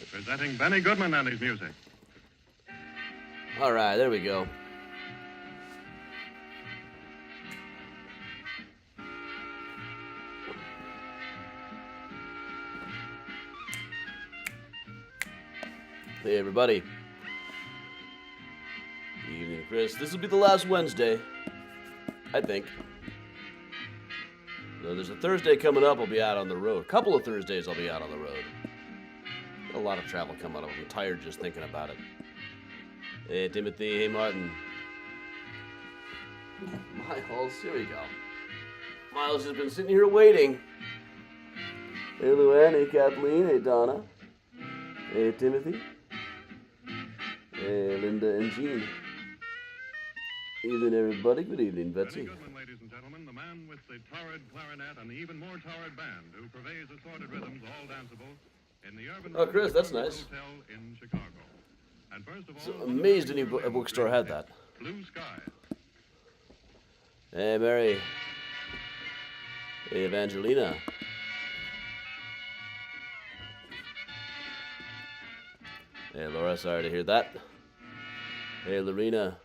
Presenting Benny Goodman and his music. All right, there we go. Hey, everybody. Good evening, Chris. This will be the last Wednesday, I think. Though there's a Thursday coming up, I'll be out on the road. A couple of Thursdays I'll be out on the road. Got a lot of travel coming up. I'm tired just thinking about it. Hey, Timothy. Hey, Martin. Miles, here we go. Miles has been sitting here waiting. Hey, Luann. Hey, Kathleen. Hey, Donna. Hey, Timothy. Hey, Linda and Jean. Evening, everybody. Good evening, Betsy. Benny Goodman, ladies and gentlemen, the man with the torrid clarinet and the even more torrid band who purveys assorted rhythms, all danceable, in the urban Chris, that's nice. Hotel in Chicago. And first of all, So amazed any bookstore had that. Blue Sky. Hey, Mary. Hey, Evangelina. Hey, Laura, sorry to hear that. Hey, Lorena.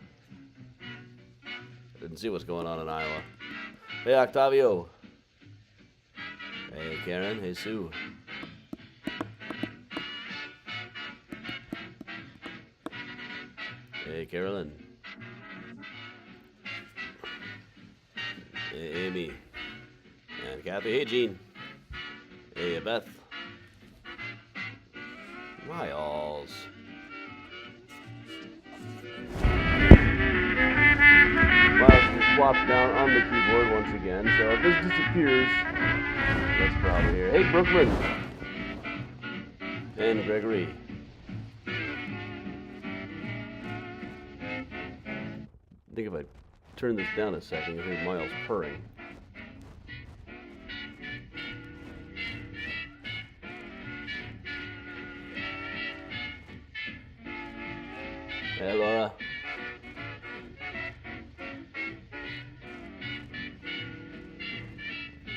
Didn't see what's going on in Iowa. Hey, Octavio. Hey, Karen. Hey, Sue. Hey, Carolyn. Hey, Amy. And Kathy. Hey, Jean. Hey, Beth. Miles. Miles swapped down on the keyboard once again, so if this disappears, that's probably here. Hey, Brooklyn. And Gregory. I think if I turn this down a second, you'll hear Miles purring. Hey, Laura.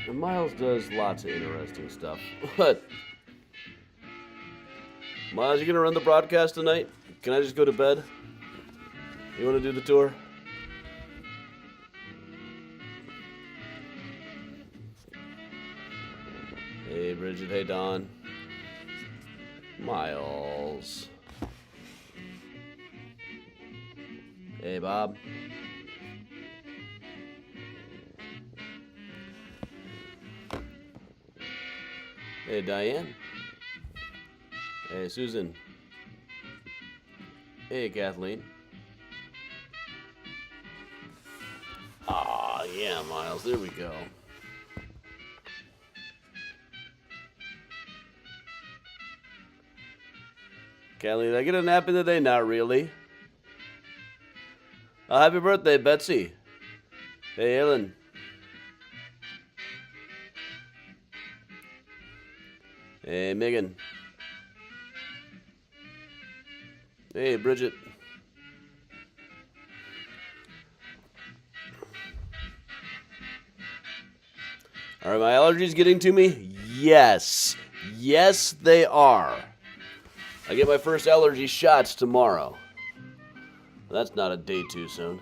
And Miles does lots of interesting stuff, but Miles, you gonna run the broadcast tonight? Can I just go to bed? You wanna do the tour? Hey, Bridget. Hey, Don. Miles. Hey, Bob. Hey, Diane. Hey, Susan. Hey, Kathleen. Aw, yeah, Miles. There we go. Kathleen, did I get a nap in today? Not really. Happy birthday, Betsy. Hey, Ellen. Hey, Megan. Hey, Bridget. Are my allergies getting to me? Yes. Yes, they are. I get my first allergy shots tomorrow. That's not a day too soon.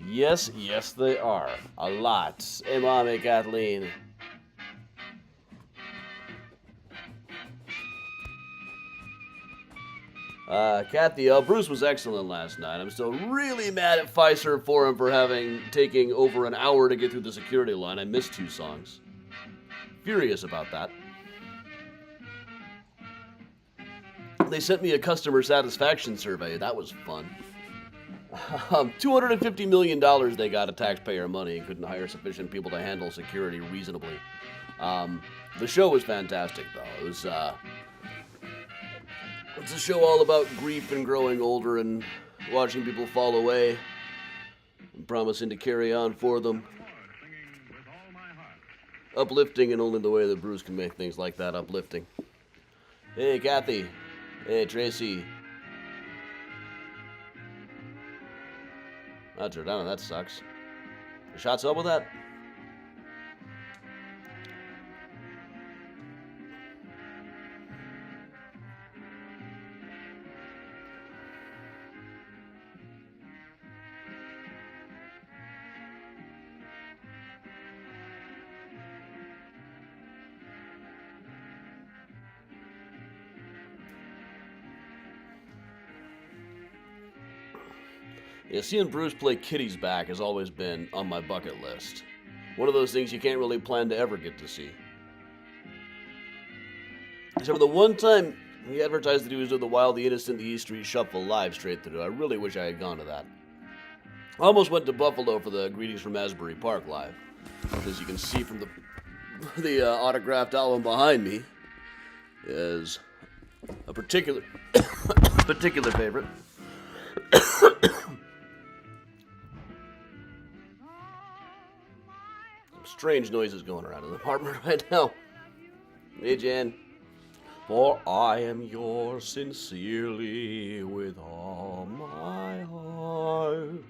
Yes, yes, they are. A lot. Hey, Mommy, Kathleen. Kathy, Bruce was excellent last night. I'm still really mad at Pfizer for him for taking over an hour to get through the security line. I missed 2 songs. Furious about that. They sent me a customer satisfaction survey. That was fun. $250 million they got of taxpayer money and couldn't hire sufficient people to handle security reasonably. The show was fantastic, though. It was, it's a show all about grief and growing older and watching people fall away and promising to carry on for them. Uplifting in only the way that Bruce can make things like that uplifting. Hey, Kathy. Hey, Tracy. Oh, Jordana, that sucks. The shots up with that? Yeah, seeing Bruce play Kitty's back has always been on my bucket list. One of those things you can't really plan to ever get to see. Except for the one time he advertised that he was doing the Wild, the Innocent, the E Street Shuffle live straight through. I really wish I had gone to that. I almost went to Buffalo for the Greetings from Asbury Park live. As you can see from the autographed album behind me, is a particular favorite. Strange noises going around in the apartment right now. Hey, Jan. For I am yours sincerely with all my heart,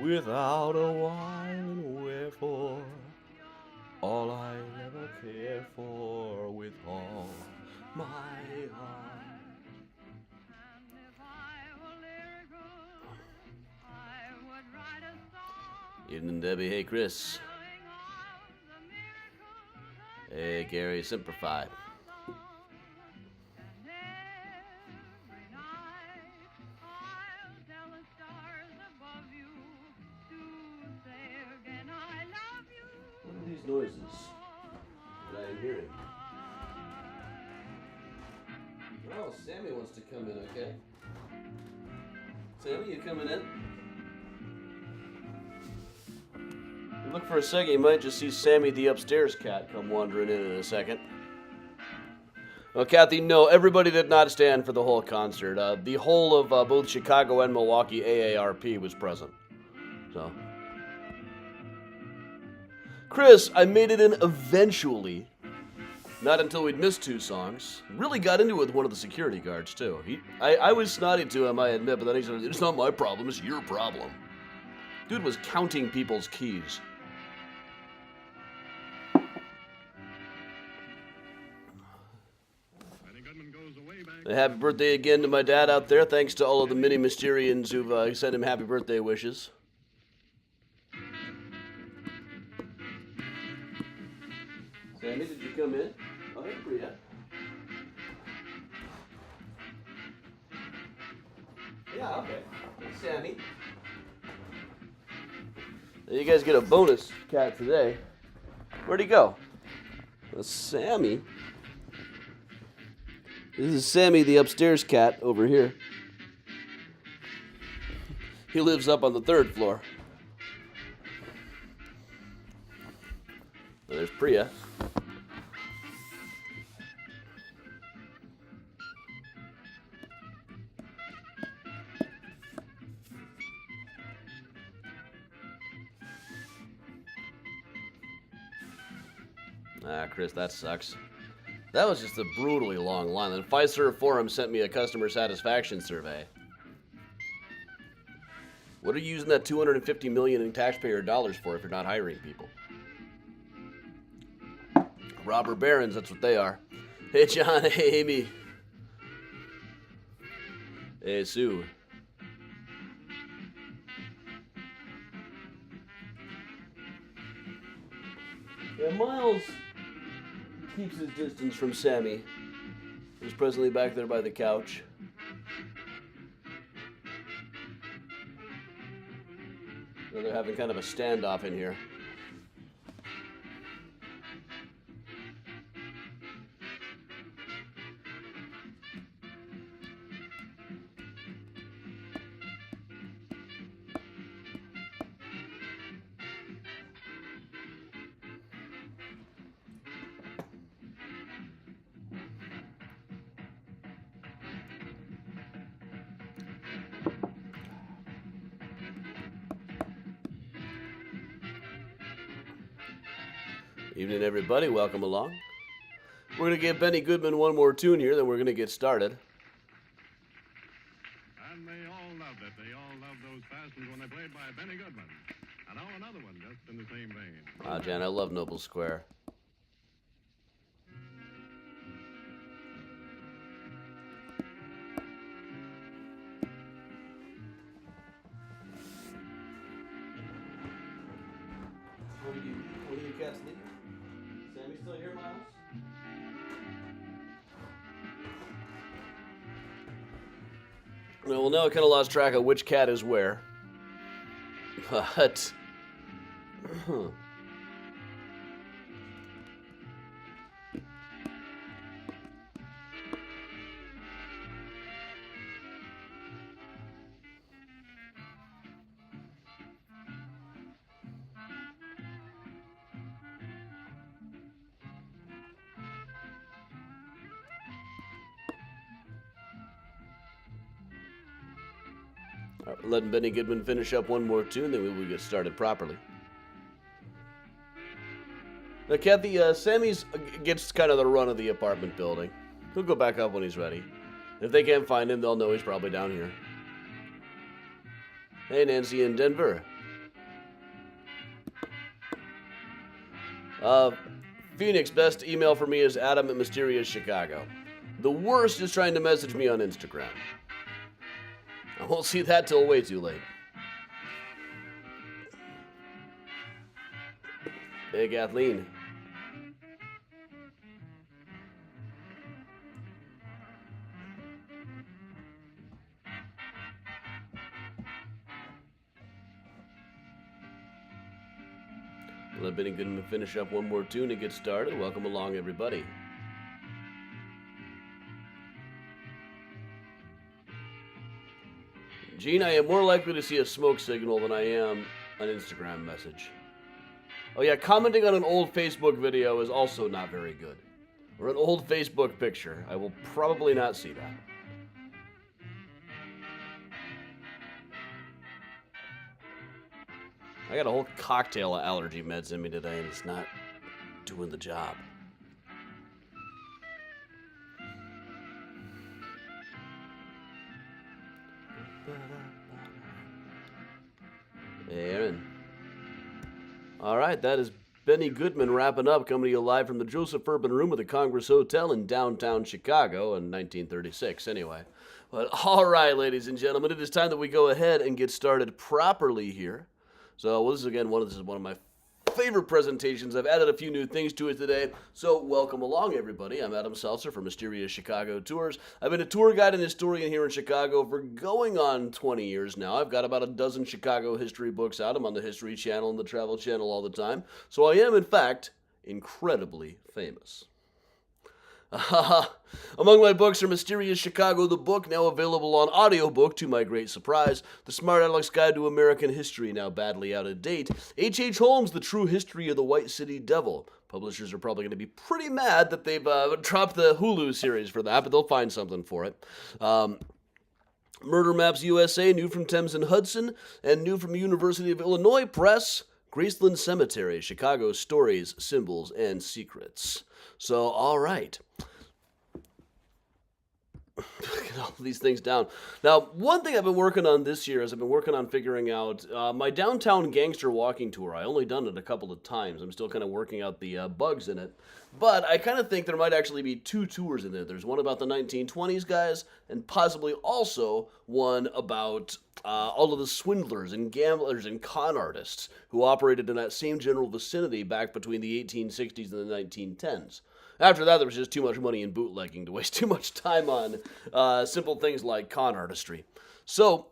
without a why and wherefore, all I ever care for with all my heart. Evening, Debbie. Hey, Chris. Hey, Gary. Simplify. What are these noises that I am hearing? Oh, Sammy wants to come in, okay? Sammy, you coming in? Look for a second, you might just see Sammy the upstairs cat come wandering in a second. Well, Kathy, no, everybody did not stand for the whole concert. The whole of both Chicago and Milwaukee AARP was present. So, Chris, I made it in eventually. Not until we'd missed 2 songs. Really got into it with one of the security guards, too. I was snotty to him, I admit, but then he said, it's not my problem, it's your problem. Dude was counting people's keys. Happy birthday again to my dad out there. Thanks to all of the mini Mysterians who've sent him happy birthday wishes. Sammy, did you come in? Oh, hey, Priya. Yeah, okay. Hey, Sammy. You guys get a bonus cat today. Where'd he go? Well, Sammy. This is Sammy, the upstairs cat, over here. He lives up on the 3rd floor. Well, there's Priya. Ah, Chris, that sucks. That was just a brutally long line. And Fiserv Forum sent me a customer satisfaction survey. What are you using that $250 million in taxpayer dollars for if you're not hiring people? Robber barons, that's what they are. Hey, John. Hey, Amy. Hey, Sue. Yeah, Miles keeps his distance from Sammy, who's presently back there by the couch. So they're having kind of a standoff in here. Evening, everybody. Welcome along. We're going to give Benny Goodman one more tune here, then we're going to get started. And they all loved it. They all loved those fashions when they played by Benny Goodman. And now another one just in the same vein. Ah, Jan, I love Noble Square. What do you cats leave? Sammy still here, Miles? Well, now I kind of lost track of which cat is where. But... letting Benny Goodman finish up one more tune, then we will get started properly. Now, Kathy, Sammy's gets kind of the run of the apartment building. He'll go back up when he's ready. If they can't find him, they'll know he's probably down here. Hey, Nancy in Denver. Phoenix, best email for me is Adam at Mysterious Chicago. The worst is trying to message me on Instagram. I won't see that till way too late. Hey, Kathleen. Let Benny Goodman finish up one more tune and get started. Welcome along, everybody. Gene, I am more likely to see a smoke signal than I am an Instagram message. Oh yeah, commenting on an old Facebook video is also not very good. Or an old Facebook picture. I will probably not see that. I got a whole cocktail of allergy meds in me today, and it's not doing the job. Hey, Aaron. All right, that is Benny Goodman wrapping up, coming to you live from the Joseph Urban Room of the Congress Hotel in downtown Chicago in 1936, anyway. But all right, ladies and gentlemen, it is time that we go ahead and get started properly here. So this is one of my favorite presentations. I've added a few new things to it today, so welcome along, everybody. I'm Adam Seltzer from Mysterious Chicago Tours. I've been a tour guide and historian here in Chicago for going on 20 years now. I've got about a dozen Chicago history books out. I'm on the History Channel and the Travel Channel all the time, so I am, in fact, incredibly famous. Among my books are Mysterious Chicago, the book, now available on audiobook to my great surprise. The Smart Aleck's Guide to American History, now badly out of date. H.H. Holmes, The True History of the White City Devil. Publishers are probably going to be pretty mad that they've dropped the Hulu series for that, but they'll find something for it. Murder Maps USA, new from Thames and Hudson, and new from University of Illinois Press. Graceland Cemetery, Chicago Stories, Symbols, and Secrets. So, all right. Get all these things down. Now, one thing I've been working on this year is I've been working on figuring out my downtown gangster walking tour. I only done it a couple of times. I'm still kind of working out the bugs in it. But I kind of think there might actually be two tours in there. There's one about the 1920s guys, and possibly also one about all of the swindlers and gamblers and con artists who operated in that same general vicinity back between the 1860s and the 1910s. After that, there was just too much money in bootlegging to waste too much time on simple things like con artistry. So,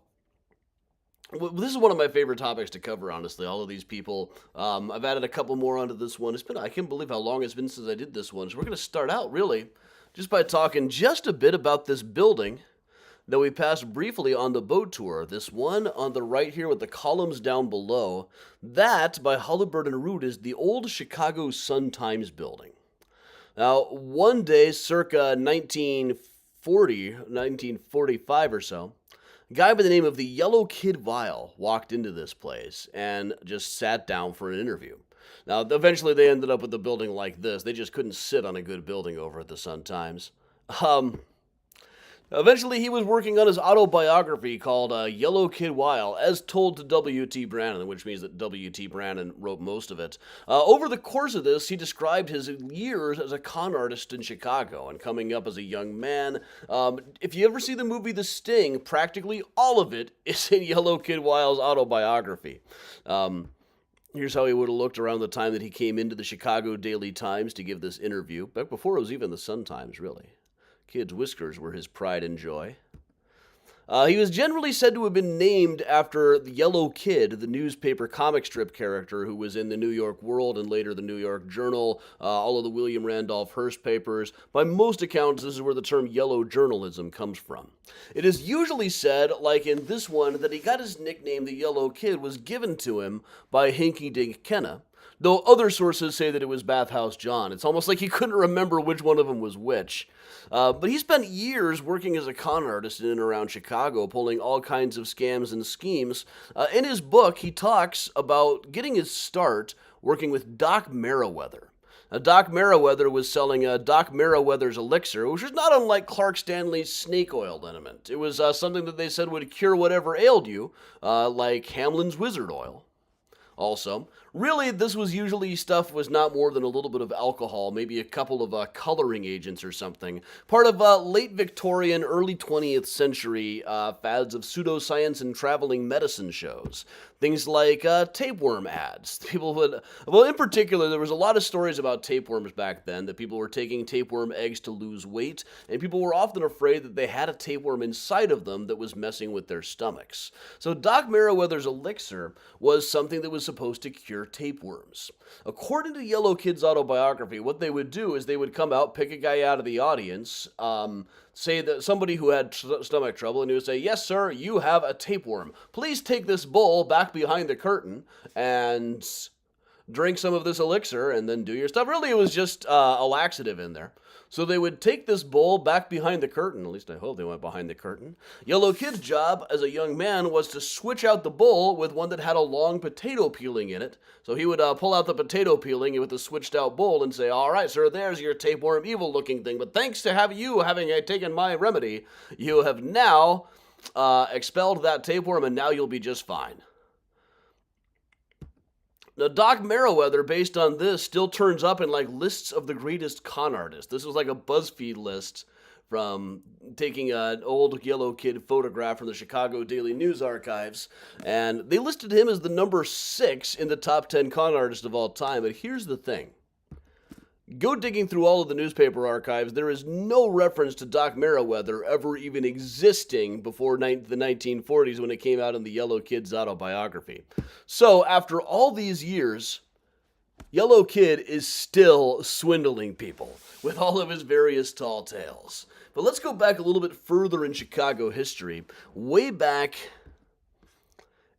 this is one of my favorite topics to cover, honestly, all of these people. I've added a couple more onto this one. I can't believe how long it's been since I did this one. So we're going to start out, really, just by talking just a bit about this building that we passed briefly on the boat tour. This one on the right here with the columns down below. That, by Halliburton Root, is the old Chicago Sun-Times building. Now, one day, circa 1945 or so, a guy by the name of the Yellow Kid Vial walked into this place and just sat down for an interview. Now, eventually they ended up with a building like this. They just couldn't sit on a good building over at the Sun-Times. Eventually, he was working on his autobiography called Yellow Kid Vial, as told to W.T. Brannan, which means that W.T. Brannan wrote most of it. Over the course of this, he described his years as a con artist in Chicago and coming up as a young man. If you ever see the movie The Sting, practically all of it is in Yellow Kid Vial's autobiography. Here's how he would have looked around the time that he came into the Chicago Daily Times to give this interview, back before it was even the Sun-Times, really. Kid's whiskers were his pride and joy. He was generally said to have been named after the Yellow Kid, the newspaper comic strip character who was in the New York World and later the New York Journal, all of the William Randolph Hearst papers. By most accounts, this is where the term yellow journalism comes from. It is usually said, like in this one, that he got his nickname, the Yellow Kid, was given to him by Hinky Dink Kenna, though other sources say that it was Bathhouse John. It's almost like he couldn't remember which one of them was which. But he spent years working as a con artist in and around Chicago, pulling all kinds of scams and schemes. In his book, he talks about getting his start working with Doc Merriweather. Doc Merriweather was selling Doc Merriweather's elixir, which was not unlike Clark Stanley's snake oil liniment. It was something that they said would cure whatever ailed you, like Hamlin's wizard oil. Also, really, this was usually stuff was not more than a little bit of alcohol, maybe a couple of coloring agents or something. Part of late Victorian, early 20th century fads of pseudoscience and traveling medicine shows. Things like tapeworm ads. People would, well, in particular, there was a lot of stories about tapeworms back then, that people were taking tapeworm eggs to lose weight, and people were often afraid that they had a tapeworm inside of them that was messing with their stomachs. So Doc Merriweather's elixir was something that was supposed to cure tapeworms. According to Yellow Kid's autobiography, what they would do is they would come out, pick a guy out of the audience, say that somebody who had stomach trouble, and he would say, "Yes, sir, you have a tapeworm. Please take this bowl back behind the curtain and drink some of this elixir and then do your stuff." Really, it was just a laxative in there. So they would take this bowl back behind the curtain. At least I hope they went behind the curtain. Yellow Kid's job as a young man was to switch out the bowl with one that had a long potato peeling in it. So he would pull out the potato peeling with the switched out bowl and say, "All right, sir, there's your tapeworm evil looking thing. But thanks to having taken my remedy, you have now expelled that tapeworm and now you'll be just fine." Now, Doc Merriweather, based on this, still turns up in like lists of the greatest con artists. This was like a BuzzFeed list from taking an old Yellow Kid photograph from the Chicago Daily News archives, and they listed him as the number 6 in the top 10 con artists of all time. But here's the thing. Go digging through all of the newspaper archives, there is no reference to Doc Merriweather ever even existing before the 1940s when it came out in the Yellow Kid's autobiography. So, after all these years, Yellow Kid is still swindling people with all of his various tall tales. But let's go back a little bit further in Chicago history, way back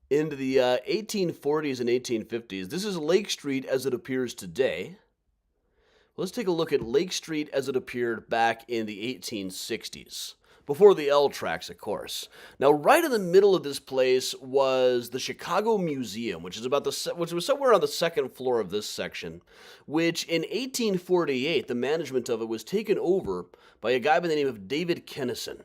into the 1840s and 1850s. This is Lake Street as it appears today. Let's take a look at Lake Street as it appeared back in the 1860s. Before the L tracks, of course. Now, right in the middle of this place was the Chicago Museum, which was somewhere on the second floor of this section, which in 1848, the management of it was taken over by a guy by the name of David Kennison.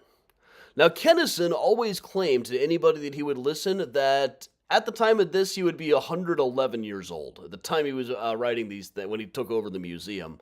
Now, Kennison always claimed to anybody that he would listen that at the time of this, he would be 111 years old. At the time he was writing these things, when he took over the museum.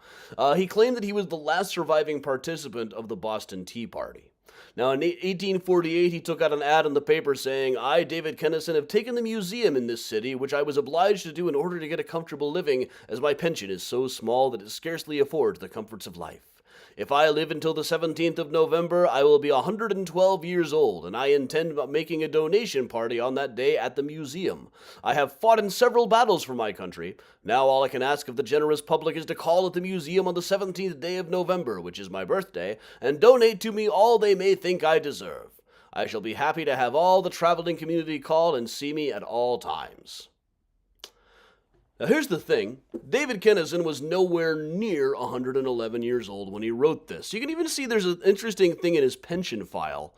He claimed that he was the last surviving participant of the Boston Tea Party. Now, in 1848, he took out an ad in the paper saying, "I, David Kennison, have taken the museum in this city, which I was obliged to do in order to get a comfortable living, as my pension is so small that it scarcely affords the comforts of life. If I live until the 17th of November, I will be 112 years old, and I intend making a donation party on that day at the museum. I have fought in several battles for my country. Now all I can ask of the generous public is to call at the museum on the 17th day of November, which is my birthday, and donate to me all they may think I deserve. I shall be happy to have all the traveling community call and see me at all times." Now here's the thing, David Kennison was nowhere near 111 years old when he wrote this. You can even see there's an interesting thing in his pension file,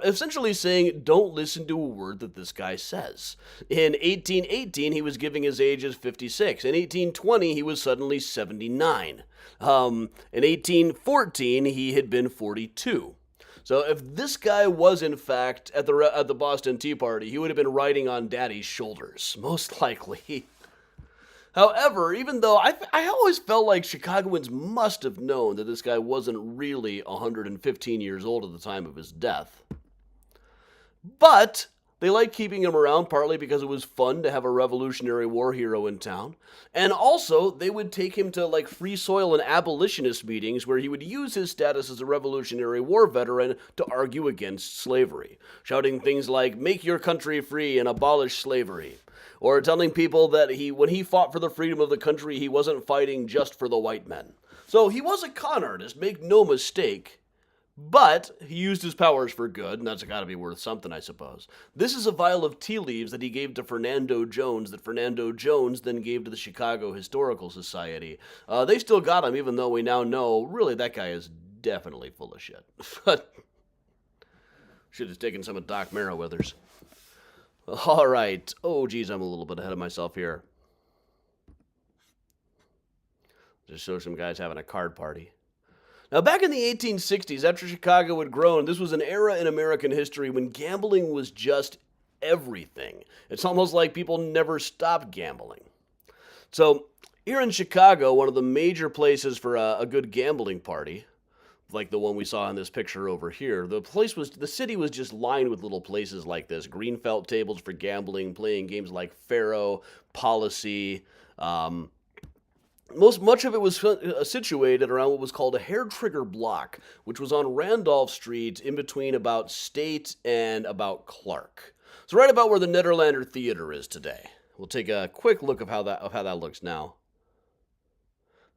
essentially saying, don't listen to a word that this guy says. In 1818, he was giving his age as 56. In 1820, he was suddenly 79. In 1814, he had been 42. So if this guy was, in fact, at the Boston Tea Party, he would have been riding on Daddy's shoulders, most likely. However, even though I always felt like Chicagoans must have known that this guy wasn't really 115 years old at the time of his death. But They liked keeping him around partly because it was fun to have a Revolutionary War hero in town. And also, they would take him to like free soil and abolitionist meetings where he would use his status as a Revolutionary War veteran to argue against slavery, shouting things like, "Make your country free and abolish slavery." Or telling people that when he fought for the freedom of the country, he wasn't fighting just for the white men. So he was a con artist, make no mistake. But he used his powers for good, and that's got to be worth something, I suppose. This is a vial of tea leaves that he gave to Fernando Jones, that Fernando Jones then gave to the Chicago Historical Society. They still got him, even though we now know, really, that guy is definitely full of shit. Should have taken some of Doc Merriweather's. All right. Oh, geez, I'm a little bit ahead of myself here. Just show some guys having a card party. Now, back in the 1860s, after Chicago had grown, this was an era in American history when gambling was just everything. It's almost like people never stopped gambling. So, here in Chicago, one of the major places for a good gambling party, like the one we saw in this picture over here, the city was just lined with little places like this. Green felt tables for gambling, playing games like Faro, Policy, much of it was situated around what was called a hair trigger block, which was on Randolph Street in between about State and about Clark. So right about where the Nederlander Theater is today. We'll take a quick look of how that looks now.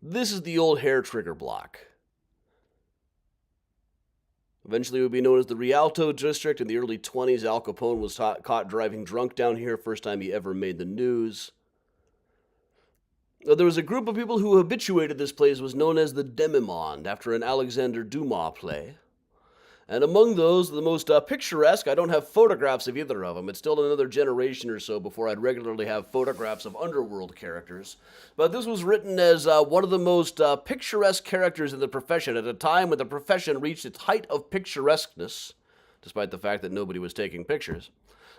This is the old hair trigger block. Eventually it would be known as the Rialto District. In the early 20s, Al Capone was caught driving drunk down here, first time he ever made the news. There was a group of people who habituated this place was known as the Demi-Monde, after an Alexander Dumas play. And among those, the most picturesque, I don't have photographs of either of them. It's still another generation or so before I'd regularly have photographs of underworld characters. But this was written as one of the most picturesque characters in the profession at a time when the profession reached its height of picturesqueness, despite the fact that nobody was taking pictures,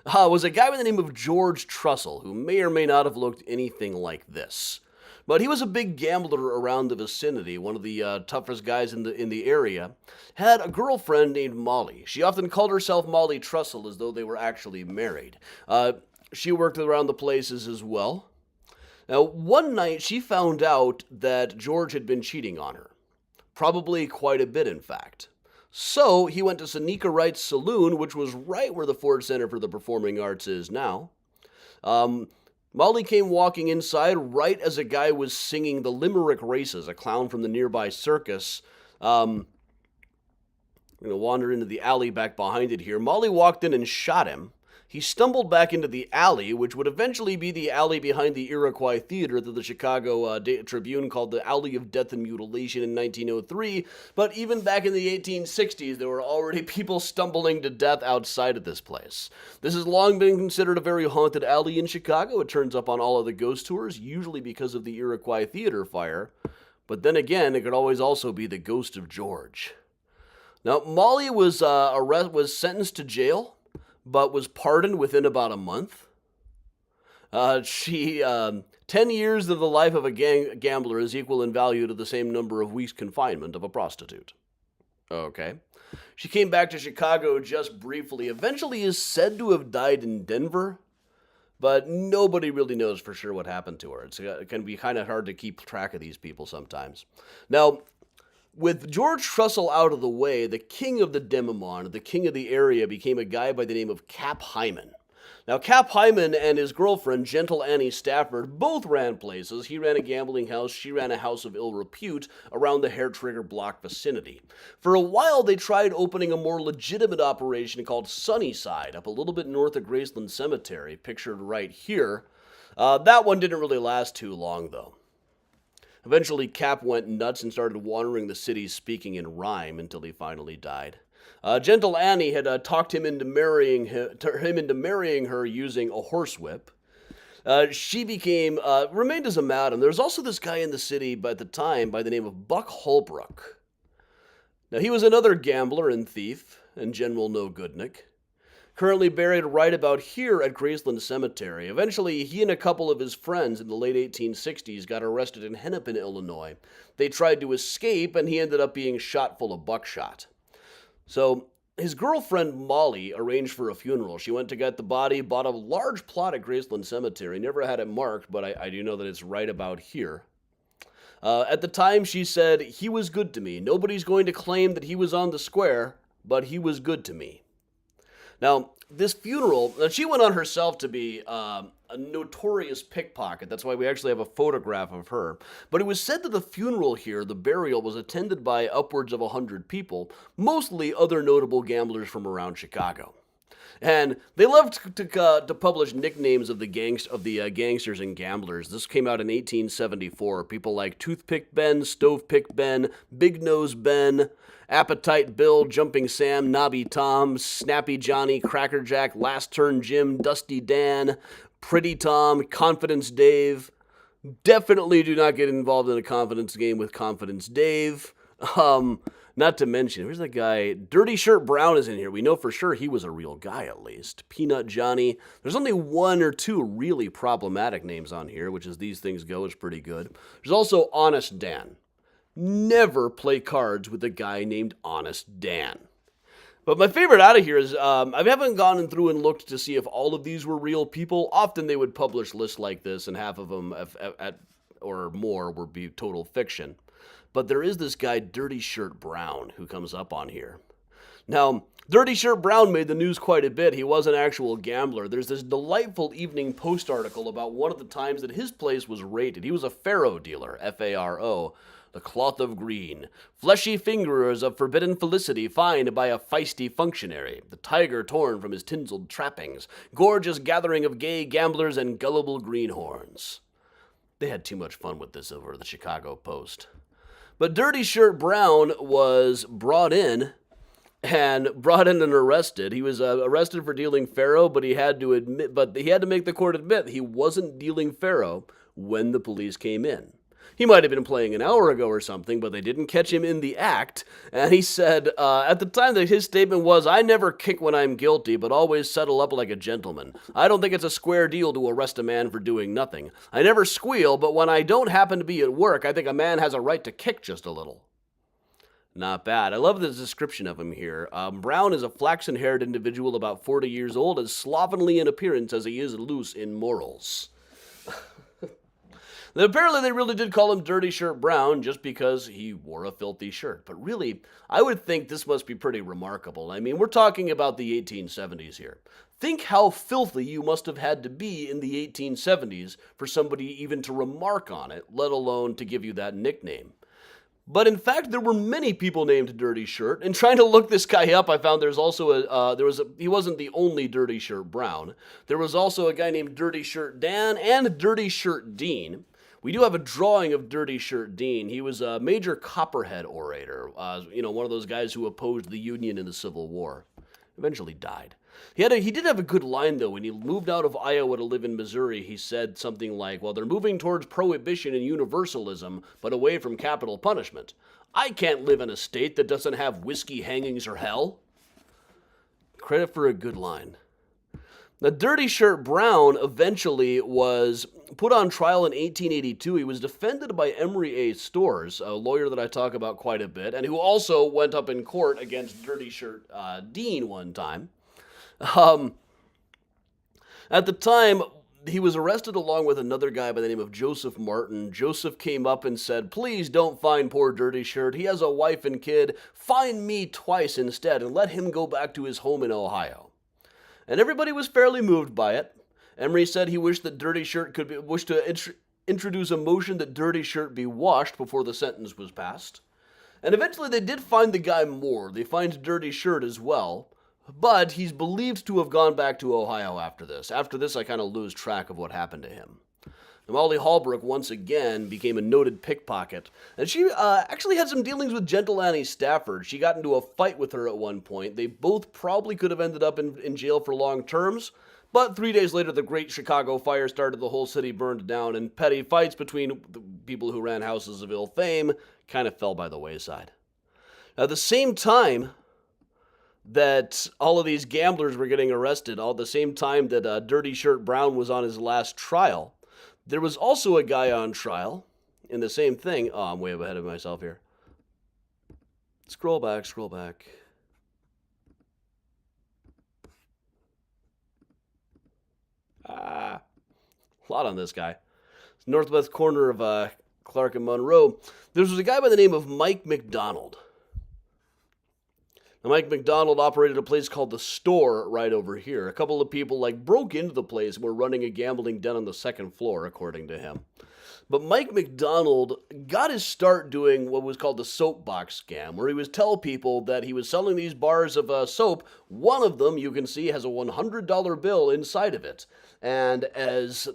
was a guy by the name of George Trussell, who may or may not have looked anything like this. But he was a big gambler around the vicinity, one of the toughest guys in the area. Had a girlfriend named Molly. She often called herself Molly Trussell as though they were actually married. She worked around the places as well. Now, one night she found out that George had been cheating on her. Probably quite a bit, in fact. So he went to Seneca Wright's Saloon, which was right where the Ford Center for the Performing Arts is now. Molly came walking inside right as a guy was singing the Limerick Races, a clown from the nearby circus. I'm going to wander into the alley back behind it here. Molly walked in and shot him. He stumbled back into the alley, which would eventually be the alley behind the Iroquois Theater that the Chicago Tribune called the Alley of Death and Mutilation in 1903. But even back in the 1860s, there were already people stumbling to death outside of this place. This has long been considered a very haunted alley in Chicago. It turns up on all of the ghost tours, usually because of the Iroquois Theater fire. But then again, it could always also be the ghost of George. Now, Molly was sentenced to jail, but was pardoned within about a month. 10 years of the life of a gambler is equal in value to the same number of weeks' confinement of a prostitute. Okay. She came back to Chicago just briefly. Eventually is said to have died in Denver, but nobody really knows for sure what happened to her. It can be kind of hard to keep track of these people sometimes. Now, with George Trussell out of the way, the king of the Demi-Monde, the king of the area, became a guy by the name of Cap Hyman. Now, Cap Hyman and his girlfriend, Gentle Annie Stafford, both ran places. He ran a gambling house. She ran a house of ill repute around the hair trigger block vicinity. For a while, they tried opening a more legitimate operation called Sunnyside, up a little bit north of Graceland Cemetery, pictured right here. That one didn't really last too long, though. Eventually, Cap went nuts and started wandering the city speaking in rhyme until he finally died. Gentle Annie had talked him into marrying her using a horsewhip. She remained as a madam. There was also this guy in the city at the time by the name of Buck Holbrook. Now, he was another gambler and thief and general no-goodnik. Currently buried right about here at Graceland Cemetery. Eventually, he and a couple of his friends in the late 1860s got arrested in Hennepin, Illinois. They tried to escape, and he ended up being shot full of buckshot. So, his girlfriend Molly arranged for a funeral. She went to get the body, bought a large plot at Graceland Cemetery. Never had it marked, but I do know that it's right about here. At the time, she said, "He was good to me. Nobody's going to claim that he was on the square, but he was good to me." Now, this funeral, she went on herself to be a notorious pickpocket. That's why we actually have a photograph of her. But it was said that the funeral here, the burial, was attended by upwards of 100 people, mostly other notable gamblers from around Chicago. And they loved to publish nicknames of the gangsters and gamblers. This came out in 1874. People like Toothpick Ben, Stovepick Ben, Big Nose Ben, Appetite Bill, Jumping Sam, Nobby Tom, Snappy Johnny, Cracker Jack, Last Turn Jim, Dusty Dan, Pretty Tom, Confidence Dave. Definitely do not get involved in a confidence game with Confidence Dave. Not to mention, here's that guy, Dirty Shirt Brown is in here. We know for sure he was a real guy, at least. Peanut Johnny. There's only one or two really problematic names on here, which as these things go is pretty good. There's also Honest Dan. Never play cards with a guy named Honest Dan. But my favorite out of here is, I haven't gone through and looked to see if all of these were real people. Often they would publish lists like this, and half of them or more would be total fiction. But there is this guy, Dirty Shirt Brown, who comes up on here. Now, Dirty Shirt Brown made the news quite a bit. He was an actual gambler. There's this delightful Evening Post article about one of the times that his place was raided. He was a faro dealer, F-A-R-O, the cloth of green. Fleshy fingers of forbidden felicity fined by a feisty functionary. The tiger torn from his tinselled trappings. Gorgeous gathering of gay gamblers and gullible greenhorns. They had too much fun with this over the Chicago Post. But Dirty Shirt Brown was brought in and arrested. He was arrested for dealing faro, but he had to make the court admit he wasn't dealing faro when the police came in. He might have been playing an hour ago or something, but they didn't catch him in the act. And he said at the time that his statement was, "I never kick when I'm guilty, but always settle up like a gentleman. I don't think it's a square deal to arrest a man for doing nothing. I never squeal, but when I don't happen to be at work, I think a man has a right to kick just a little." Not bad. I love the description of him here. Brown is a flaxen-haired individual about 40 years old, as slovenly in appearance as he is loose in morals. Apparently, they really did call him Dirty Shirt Brown just because he wore a filthy shirt. But really, I would think this must be pretty remarkable. I mean, we're talking about the 1870s here. Think how filthy you must have had to be in the 1870s for somebody even to remark on it, let alone to give you that nickname. But in fact, there were many people named Dirty Shirt. And trying to look this guy up, I found there's also he wasn't the only Dirty Shirt Brown. There was also a guy named Dirty Shirt Dan and Dirty Shirt Dean. We do have a drawing of Dirty Shirt Dean. He was a major Copperhead orator, one of those guys who opposed the Union in the Civil War. Eventually died. He did have a good line, though. When he moved out of Iowa to live in Missouri, he said something like, "Well, they're moving towards prohibition and universalism, but away from capital punishment. I can't live in a state that doesn't have whiskey hangings or hell." Credit for a good line. Now, Dirty Shirt Brown eventually was put on trial in 1882. He was defended by Emory A. Storrs, a lawyer that I talk about quite a bit, and who also went up in court against Dirty Shirt Dean one time. At the time, he was arrested along with another guy by the name of Joseph Martin. Joseph came up and said, "Please don't fine poor Dirty Shirt. He has a wife and kid. Fine me twice instead and let him go back to his home in Ohio." And everybody was fairly moved by it. Emory said he wished that Dirty Shirt wished to introduce a motion that Dirty Shirt be washed before the sentence was passed. And eventually they did find the guy more. They fined Dirty Shirt as well. But he's believed to have gone back to Ohio after this. After this, I kind of lose track of what happened to him. Molly Holbrook once again became a noted pickpocket, and she actually had some dealings with Gentle Annie Stafford. She got into a fight with her at one point. They both probably could have ended up in jail for long terms, but 3 days later the Great Chicago Fire started, the whole city burned down, and petty fights between the people who ran houses of ill fame kind of fell by the wayside. At the same time that all of these gamblers were getting arrested, all the same time that Dirty Shirt Brown was on his last trial, there was also a guy on trial in the same thing. Oh, I'm way ahead of myself here. Scroll back. A lot on this guy. Northwest corner of Clark and Monroe. There was a guy by the name of Mike McDonald. Now, Mike McDonald operated a place called The Store right over here. A couple of people broke into the place and were running a gambling den on the second floor, according to him. But Mike McDonald got his start doing what was called the soapbox scam, where he was tell people that he was selling these bars of soap. One of them, you can see, has a $100 bill inside of it. And as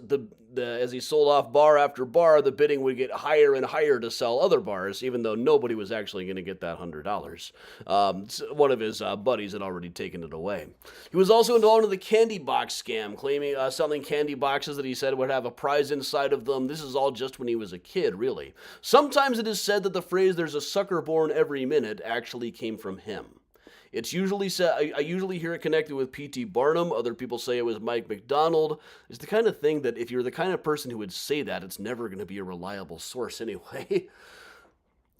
he sold off bar after bar, the bidding would get higher and higher to sell other bars, even though nobody was actually going to get that $100. One of his buddies had already taken it away. He was also involved in the candy box scam, claiming selling candy boxes that he said would have a prize inside of them. This is all just when he was a kid, really. Sometimes it is said that the phrase "there's a sucker born every minute" actually came from him. It's usually said, I usually hear it connected with P.T. Barnum. Other people say it was Mike McDonald. It's the kind of thing that if you're the kind of person who would say that, it's never going to be a reliable source anyway.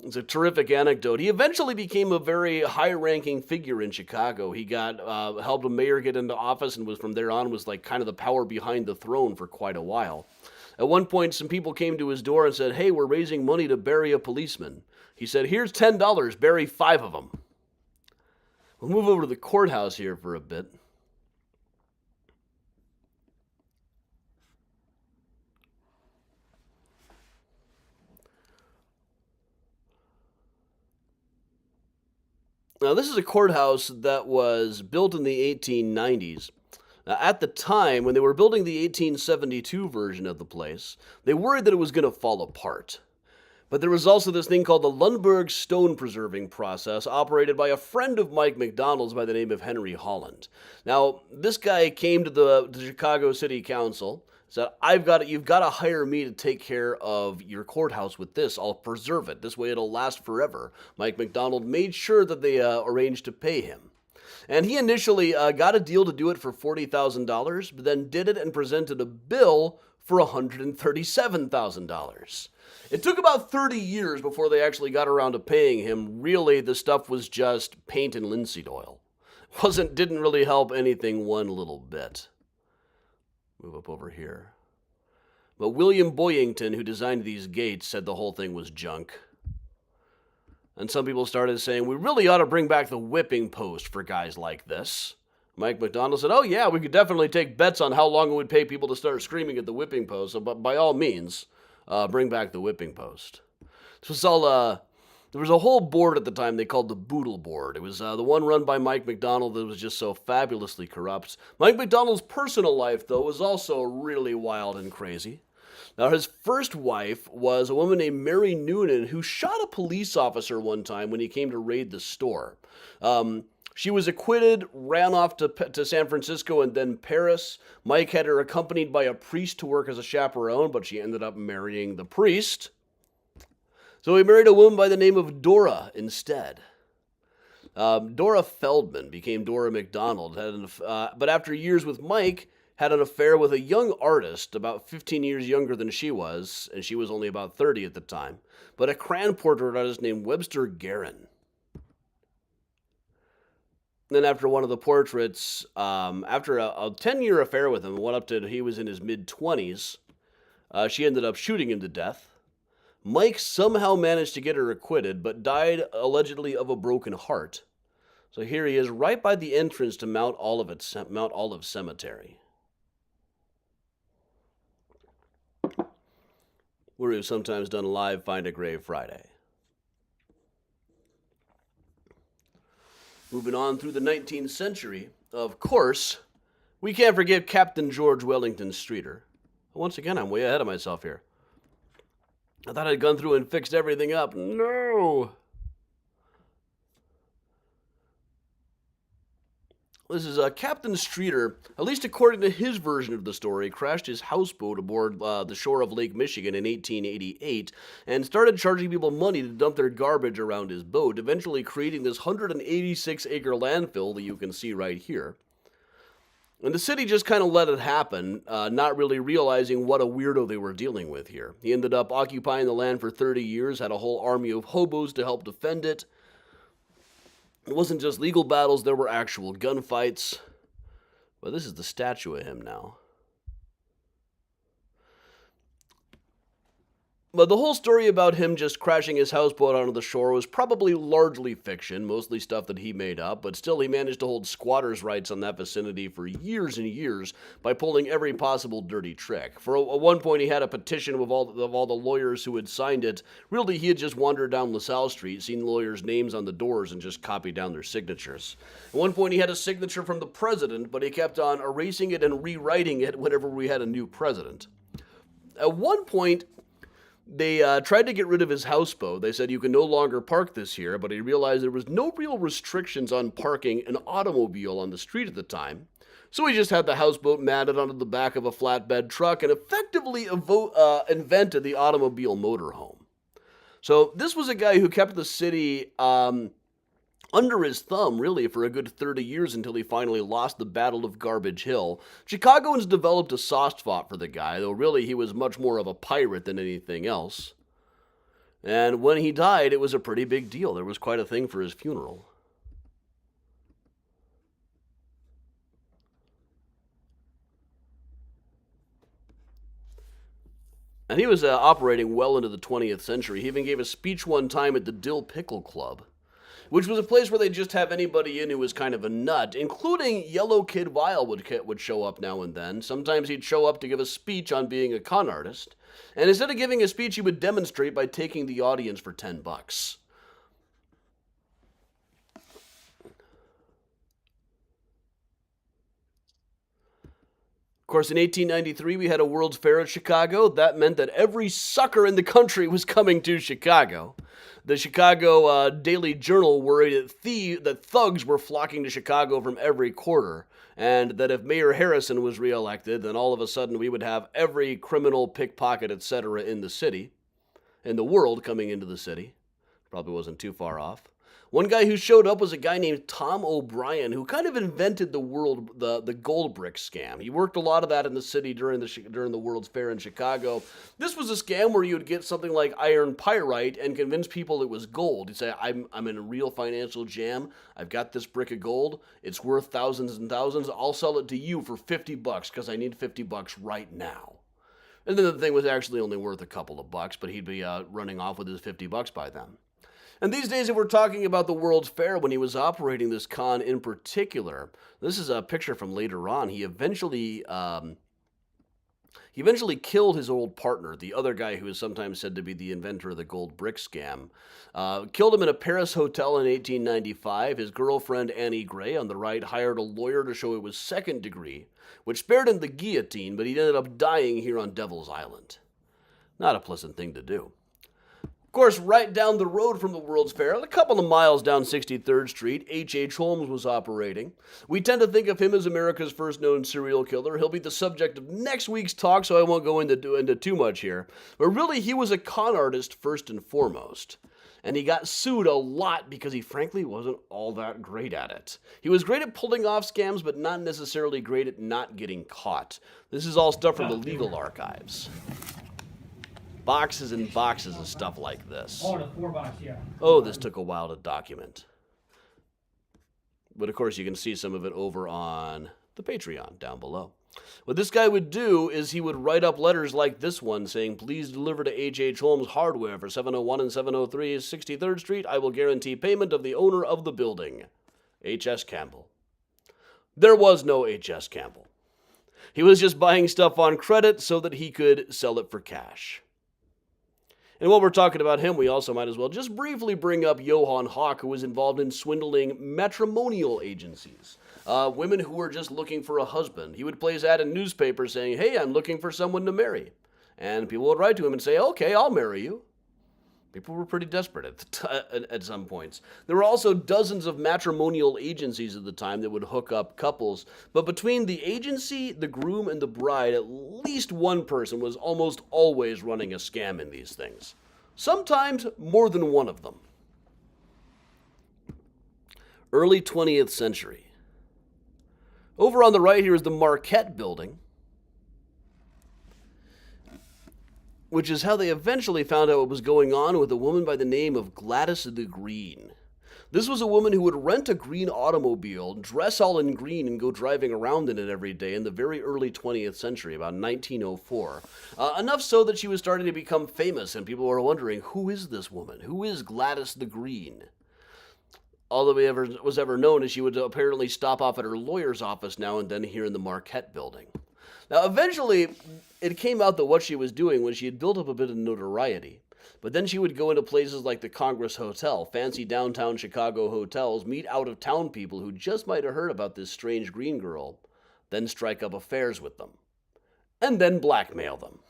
It's a terrific anecdote. He eventually became a very high-ranking figure in Chicago. He got helped a mayor get into office, and was from there on was kind of the power behind the throne for quite a while. At one point, some people came to his door and said, "Hey, we're raising money to bury a policeman." He said, "Here's $10, bury 5 of them." We'll move over to the courthouse here for a bit. Now, this is a courthouse that was built in the 1890s. Now, at the time, when they were building the 1872 version of the place, they worried that it was going to fall apart. But there was also this thing called the Lundberg stone preserving process, operated by a friend of Mike McDonald's by the name of Henry Holland. Now, this guy came to the Chicago City Council, said, "You've got to hire me to take care of your courthouse with this. I'll preserve it. This way it'll last forever." Mike McDonald made sure that they arranged to pay him. And he initially got a deal to do it for $40,000, but then did it and presented a bill for $137,000. It took about 30 years before they actually got around to paying him. Really, the stuff was just paint and linseed oil. Didn't really help anything one little bit. Move up over here. But William Boyington, who designed these gates, said the whole thing was junk. And some people started saying, "We really ought to bring back the whipping post for guys like this." Mike McDonald said, "Oh yeah, we could definitely take bets on how long it would take people to start screaming at the whipping post, so, but by all means, bring back the whipping post." This was all, there was a whole board at the time they called the Boodle Board. It was the one run by Mike McDonald that was just so fabulously corrupt. Mike McDonald's personal life, though, was also really wild and crazy. Now, his first wife was a woman named Mary Noonan, who shot a police officer one time when he came to raid the store. She was acquitted, ran off to San Francisco and then Paris. Mike had her accompanied by a priest to work as a chaperone, but she ended up marrying the priest. So he married a woman by the name of Dora instead. Dora Feldman became Dora McDonald, but after years with Mike, had an affair with a young artist about 15 years younger than she was, and she was only about 30 at the time, but a crayon portrait artist named Webster Guerin. Then after one of the portraits, after a 10-year affair with him, went up to he was in his mid-20s, she ended up shooting him to death. Mike somehow managed to get her acquitted, but died allegedly of a broken heart. So here he is right by the entrance to Mount Olive Cemetery, where we've sometimes done live Find a Grave Friday. Moving on through the 19th century, of course, we can't forget Captain George Wellington Streeter. Once again, I'm way ahead of myself here. I thought I'd gone through and fixed everything up. No! This is Captain Streeter, at least according to his version of the story, crashed his houseboat aboard the shore of Lake Michigan in 1888 and started charging people money to dump their garbage around his boat, eventually creating this 186-acre landfill that you can see right here. And the city just kind of let it happen, not really realizing what a weirdo they were dealing with here. He ended up occupying the land for 30 years, had a whole army of hobos to help defend it. It wasn't just legal battles, there were actual gunfights. But this is the statue of him now. But the whole story about him just crashing his houseboat onto the shore was probably largely fiction, mostly stuff that he made up, but still he managed to hold squatters' rights on that vicinity for years and years by pulling every possible dirty trick. For at one point he had a petition of all the lawyers who had signed it. Really, he had just wandered down LaSalle Street, seen lawyers' names on the doors, and just copied down their signatures. At one point he had a signature from the president, but he kept on erasing it and rewriting it whenever we had a new president. At one point, they tried to get rid of his houseboat. They said, you can no longer park this here, but he realized there was no real restrictions on parking an automobile on the street at the time. So he just had the houseboat mounted onto the back of a flatbed truck and effectively invented the automobile motorhome. So this was a guy who kept the city under his thumb, really, for a good 30 years until he finally lost the Battle of Garbage Hill. Chicagoans developed a soft spot for the guy, though really he was much more of a pirate than anything else. And when he died, it was a pretty big deal. There was quite a thing for his funeral. And he was operating well into the 20th century. He even gave a speech one time at the Dill Pickle Club, which was a place where they'd just have anybody in who was kind of a nut, including Yellow Kid Vile would show up now and then. Sometimes he'd show up to give a speech on being a con artist, and instead of giving a speech, he would demonstrate by taking the audience for $10. Of course, in 1893, we had a World's Fair at Chicago. That meant that every sucker in the country was coming to Chicago. The Chicago Daily Journal worried that thugs were flocking to Chicago from every quarter, and that if Mayor Harrison was reelected, then all of a sudden we would have every criminal, pickpocket, etc. in the city, in the world coming into the city. Probably wasn't too far off. One guy who showed up was a guy named Tom O'Brien, who kind of invented the gold brick scam. He worked a lot of that in the city during the World's Fair in Chicago. This was a scam where you would get something like iron pyrite and convince people it was gold. You'd say, I'm in a real financial jam. I've got this brick of gold. It's worth thousands and thousands. I'll sell it to you for $50 because I need $50 right now. And then the thing was actually only worth a couple of bucks, but he'd be running off with his $50 by then. And these days, if we're talking about the World's Fair, when he was operating this con in particular, this is a picture from later on. He eventually killed his old partner, the other guy who is sometimes said to be the inventor of the gold brick scam. Killed him in a Paris hotel in 1895. His girlfriend, Annie Gray, on the right, hired a lawyer to show it was second degree, which spared him the guillotine, but he ended up dying here on Devil's Island. Not a pleasant thing to do. Of course, right down the road from the World's Fair, a couple of miles down 63rd Street, H.H. Holmes was operating. We tend to think of him as America's first known serial killer. He'll be the subject of next week's talk, so I won't go into too much here. But really, he was a con artist first and foremost. And he got sued a lot because he frankly wasn't all that great at it. He was great at pulling off scams, but not necessarily great at not getting caught. This is all stuff from the legal archives. Boxes and boxes of stuff like this. Oh, the 4-box, yeah. Oh, this took a while to document. But of course, you can see some of it over on the Patreon down below. What this guy would do is he would write up letters like this one saying, please deliver to H.H. Holmes Hardware for 701 and 703 63rd Street. I will guarantee payment of the owner of the building, H.S. Campbell. There was no H.S. Campbell. He was just buying stuff on credit so that he could sell it for cash. And while we're talking about him, we also might as well just briefly bring up Johann Hawk, who was involved in swindling matrimonial agencies. Women who were just looking for a husband. He would place ad in newspapers saying, hey, I'm looking for someone to marry. And people would write to him and say, okay, I'll marry you. People were pretty desperate at some points. There were also dozens of matrimonial agencies at the time that would hook up couples. But between the agency, the groom, and the bride, at least one person was almost always running a scam in these things. Sometimes more than one of them. Early 20th century. Over on the right here is the Marquette Building, which is how they eventually found out what was going on with a woman by the name of Gladys the Green. This was a woman who would rent a green automobile, dress all in green, and go driving around in it every day in the very early 20th century, about 1904. Enough so that she was starting to become famous, and people were wondering, who is this woman? Who is Gladys the Green? All that was ever known is she would apparently stop off at her lawyer's office now and then here in the Marquette building. Now, eventually, it came out that what she was doing was she had built up a bit of notoriety. But then she would go into places like the Congress Hotel, fancy downtown Chicago hotels, meet out-of-town people who just might have heard about this strange green girl, then strike up affairs with them, and then blackmail them.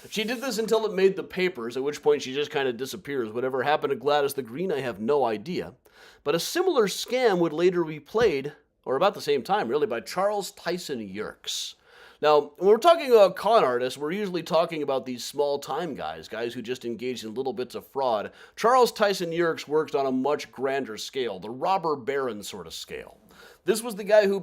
She did this until it made the papers, at which point she just kind of disappears. Whatever happened to Gladys the Green, I have no idea. But a similar scam would later be played, or about the same time, really, by Charles Tyson Yerkes. Now, when we're talking about con artists, we're usually talking about these small-time guys who just engage in little bits of fraud. Charles Tyson Yerkes worked on a much grander scale, the robber baron sort of scale. This was the guy who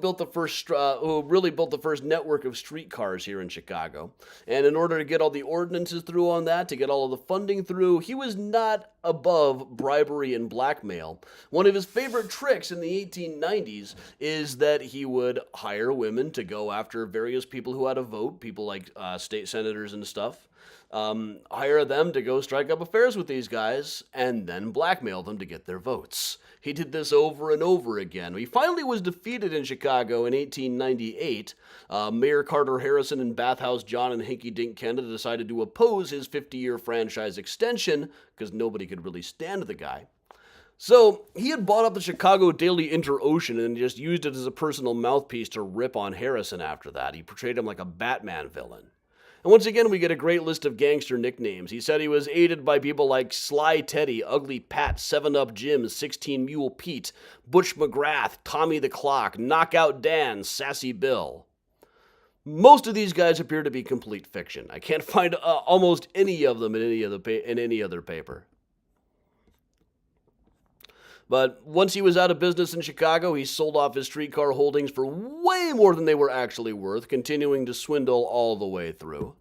really built the first network of streetcars here in Chicago. And in order to get all the ordinances through on that, to get all of the funding through, he was not above bribery and blackmail. One of his favorite tricks in the 1890s is that he would hire women to go after various people who had a vote, people like state senators and stuff. Hire them to go strike up affairs with these guys, and then blackmail them to get their votes. He did this over and over again. He finally was defeated in Chicago in 1898. Mayor Carter Harrison and Bathhouse John and Hinky Dink Canada decided to oppose his 50-year franchise extension because nobody could really stand the guy. So he had bought up the Chicago Daily Inter-Ocean and just used it as a personal mouthpiece to rip on Harrison after that. He portrayed him like a Batman villain. And once again, we get a great list of gangster nicknames. He said he was aided by people like Sly Teddy, Ugly Pat, 7-Up Jim, 16 Mule Pete, Butch McGrath, Tommy the Clock, Knockout Dan, Sassy Bill. Most of these guys appear to be complete fiction. I can't find almost any of them in any other paper. But once he was out of business in Chicago, he sold off his streetcar holdings for way more than they were actually worth, continuing to swindle all the way through.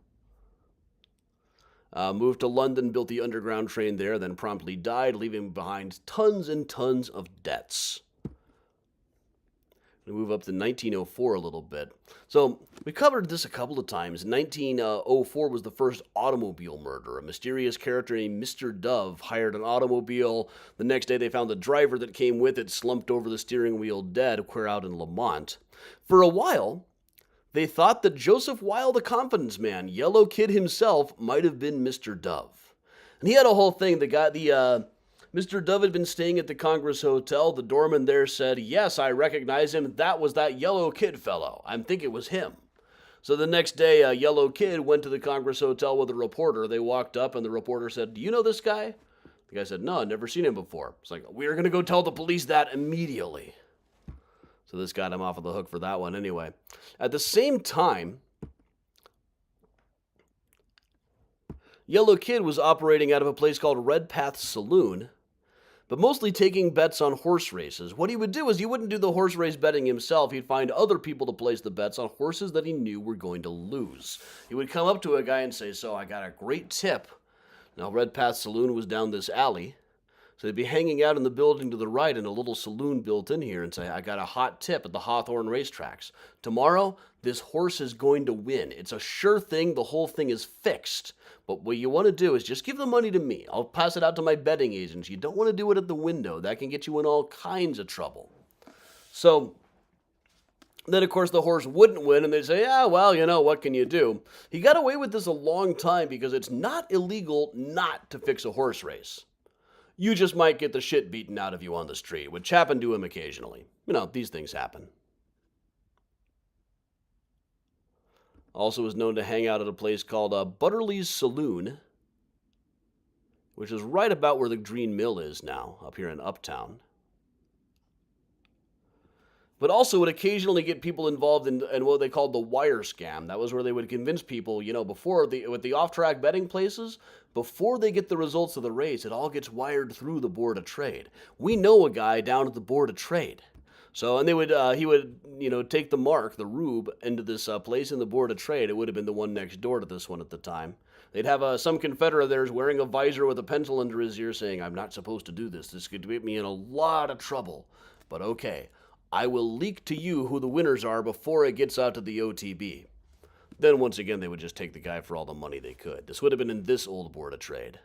Moved to London, built the underground train there, then promptly died, leaving behind tons and tons of debts. We move up to 1904 a little bit. So we covered this a couple of times. 1904 was the first automobile murder. A mysterious character named Mr. Dove hired an automobile. The next day they found the driver that came with it slumped over the steering wheel dead, queer out in Lamont. For a while, they thought that Joseph Weil, the confidence man, Yellow Kid himself, might have been Mr. Dove. And he had a whole thing. Mr. Dove had been staying at the Congress Hotel. The doorman there said, "Yes, I recognize him. That was that Yellow Kid fellow. I think it was him." So the next day, Yellow Kid went to the Congress Hotel with a reporter. They walked up, and the reporter said, "Do you know this guy?" The guy said, "No, I've never seen him before." It's like, "We're going to go tell the police that immediately." So this got him off of the hook for that one anyway. At the same time, Yellow Kid was operating out of a place called Red Path Saloon, but mostly taking bets on horse races. What he would do is he wouldn't do the horse race betting himself. He'd find other people to place the bets on horses that he knew were going to lose. He would come up to a guy and say, "So I got a great tip." Now, Red Path Saloon was down this alley. So they'd be hanging out in the building to the right in a little saloon built in here and say, "I got a hot tip at the Hawthorne racetracks. Tomorrow, this horse is going to win. It's a sure thing. The whole thing is fixed. But what you want to do is just give the money to me. I'll pass it out to my betting agents. You don't want to do it at the window. That can get you in all kinds of trouble." So then, of course, the horse wouldn't win, and they'd say, "Yeah, well, you know, what can you do?" He got away with this a long time because it's not illegal not to fix a horse race. You just might get the shit beaten out of you on the street, which happened to him occasionally. You know, these things happen. Also was known to hang out at a place called Butterly's Saloon, which is right about where the Green Mill is now, up here in Uptown. But also would occasionally get people involved in what they called the wire scam. That was where they would convince people, you know, with the off-track betting places, before they get the results of the race, it all gets wired through the Board of Trade. We know a guy down at the Board of Trade. So, and he would, you know, take the mark, the rube, into this place in the Board of Trade. It would have been the one next door to this one at the time. They'd have some Confederate of theirs wearing a visor with a pencil under his ear saying, I'm not supposed to do this. This could get me in a lot of trouble. But okay, I will leak to you who the winners are before it gets out to the OTB. Then once again, they would just take the guy for all the money they could. This would have been in this old Board of Trade.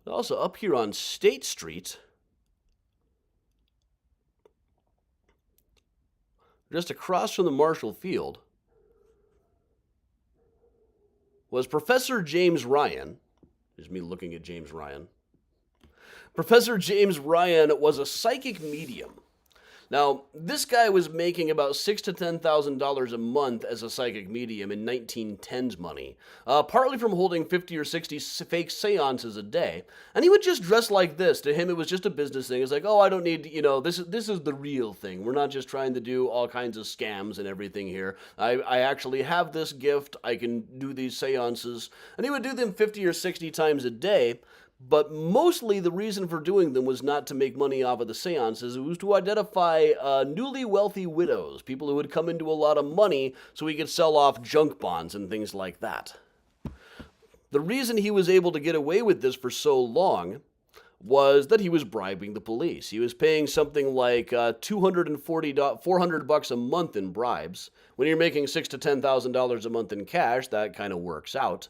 Also, up here on State Street, just across from the Marshall Field, was Professor James Ryan. There's me looking at James Ryan. Professor James Ryan was a psychic medium. Now, this guy was making about $6,000 to $10,000 a month as a psychic medium in 1910s money, partly from holding 50 or 60 fake seances a day. And he would just dress like this. To him, it was just a business thing. It's like, oh, I don't need, this is the real thing. We're not just trying to do all kinds of scams and everything here. I actually have this gift. I can do these seances. And he would do them 50 or 60 times a day. But mostly the reason for doing them was not to make money off of the seances. It was to identify newly wealthy widows, people who had come into a lot of money so he could sell off junk bonds and things like that. The reason he was able to get away with this for so long was that he was bribing the police. He was paying something like $400 a month in bribes. When you're making $6,000 to $10,000 a month in cash, that kind of works out.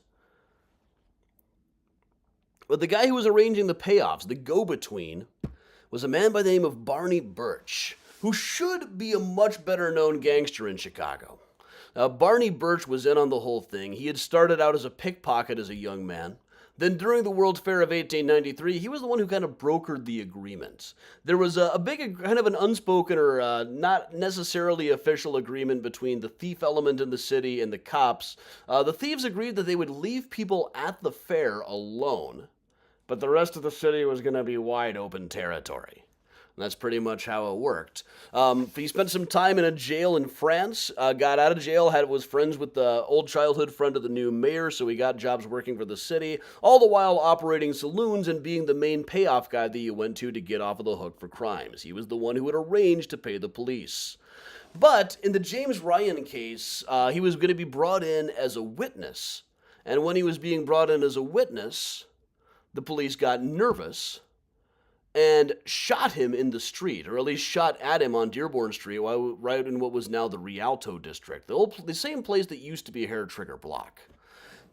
But the guy who was arranging the payoffs, the go-between, was a man by the name of Barney Birch, who should be a much better known gangster in Chicago. Barney Birch was in on the whole thing. He had started out as a pickpocket as a young man. Then during the World's Fair of 1893, he was the one who kind of brokered the agreement. There was a big, kind of an unspoken or not necessarily official agreement between the thief element in the city and the cops. The thieves agreed that they would leave people at the fair alone, but the rest of the city was going to be wide open territory. And that's pretty much how it worked. He spent some time in a jail in France, got out of jail, was friends with the old childhood friend of the new mayor, so he got jobs working for the city, all the while operating saloons and being the main payoff guy that you went to get off of the hook for crimes. He was the one who would arrange to pay the police. But in the James Ryan case, he was going to be brought in as a witness. And when he was being brought in as a witness, the police got nervous and shot him in the street, or at least shot at him on Dearborn Street, right in what was now the Rialto district, the same place that used to be a hair trigger block.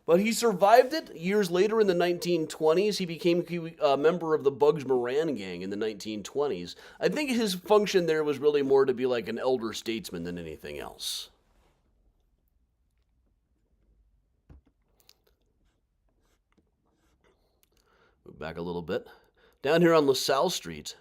But he survived it. Years later in the 1920s, he became a member of the Bugs Moran gang in the 1920s. I think his function there was really more to be like an elder statesman than anything else. Move back a little bit. Down here on LaSalle Street,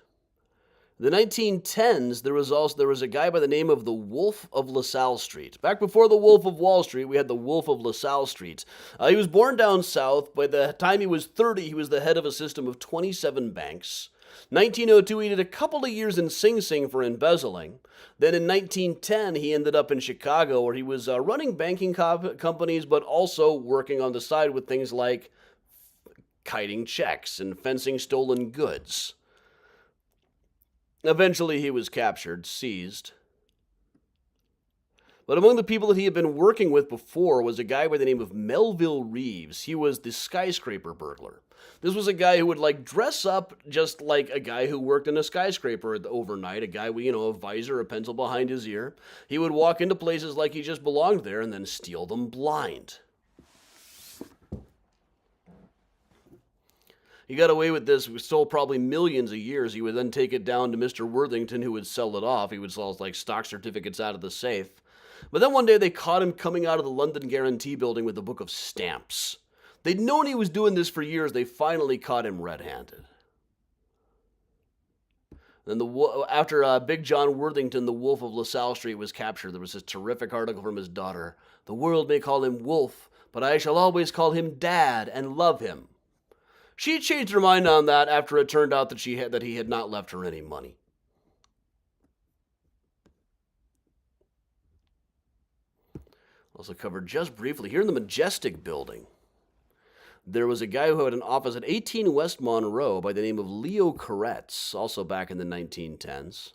in the 1910s, there was a guy by the name of the Wolf of LaSalle Street. Back before the Wolf of Wall Street, we had the Wolf of LaSalle Street. He was born down south. By the time he was 30, he was the head of a system of 27 banks. 1902, he did a couple of years in Sing Sing for embezzling. Then in 1910, he ended up in Chicago, where he was running banking companies, but also working on the side with things like kiting checks and fencing stolen goods. Eventually, he was captured, seized. But among the people that he had been working with before was a guy by the name of Melville Reeves. He was the skyscraper burglar. This was a guy who would dress up just like a guy who worked in a skyscraper overnight, a guy with, a visor, a pencil behind his ear. He would walk into places like he just belonged there and then steal them blind. He got away with this. We stole probably millions of years. He would then take it down to Mr. Worthington, who would sell it off. He would sell stock certificates out of the safe. But then one day they caught him coming out of the London Guarantee Building with a book of stamps. They'd known he was doing this for years. They finally caught him red-handed. Then after Big John Worthington, the Wolf of LaSalle Street, was captured, there was this terrific article from his daughter. The world may call him Wolf, but I shall always call him Dad and love him. She changed her mind on that after it turned out that he had not left her any money. Also covered just briefly, here in the Majestic Building, there was a guy who had an office at 18 West Monroe by the name of Leo Koretz, also back in the 1910s.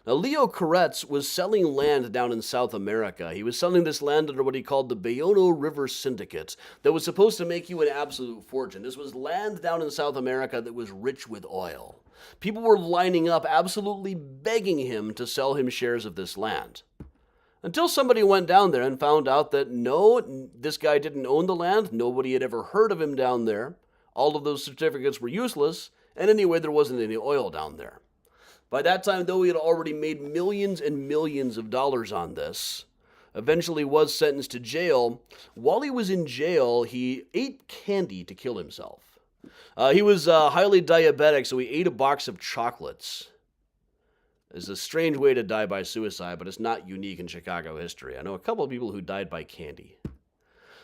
Now, Leo Koretz was selling land down in South America. He was selling this land under what he called the Bayono River Syndicate that was supposed to make you an absolute fortune. This was land down in South America that was rich with oil. People were lining up, absolutely begging him to sell him shares of this land. Until somebody went down there and found out that no, this guy didn't own the land, nobody had ever heard of him down there, all of those certificates were useless, and anyway, there wasn't any oil down there. By that time, though, he had already made millions and millions of dollars on this. Eventually was sentenced to jail. While he was in jail, he ate candy to kill himself. He was highly diabetic, so he ate a box of chocolates. It's a strange way to die by suicide, but it's not unique in Chicago history. I know a couple of people who died by candy.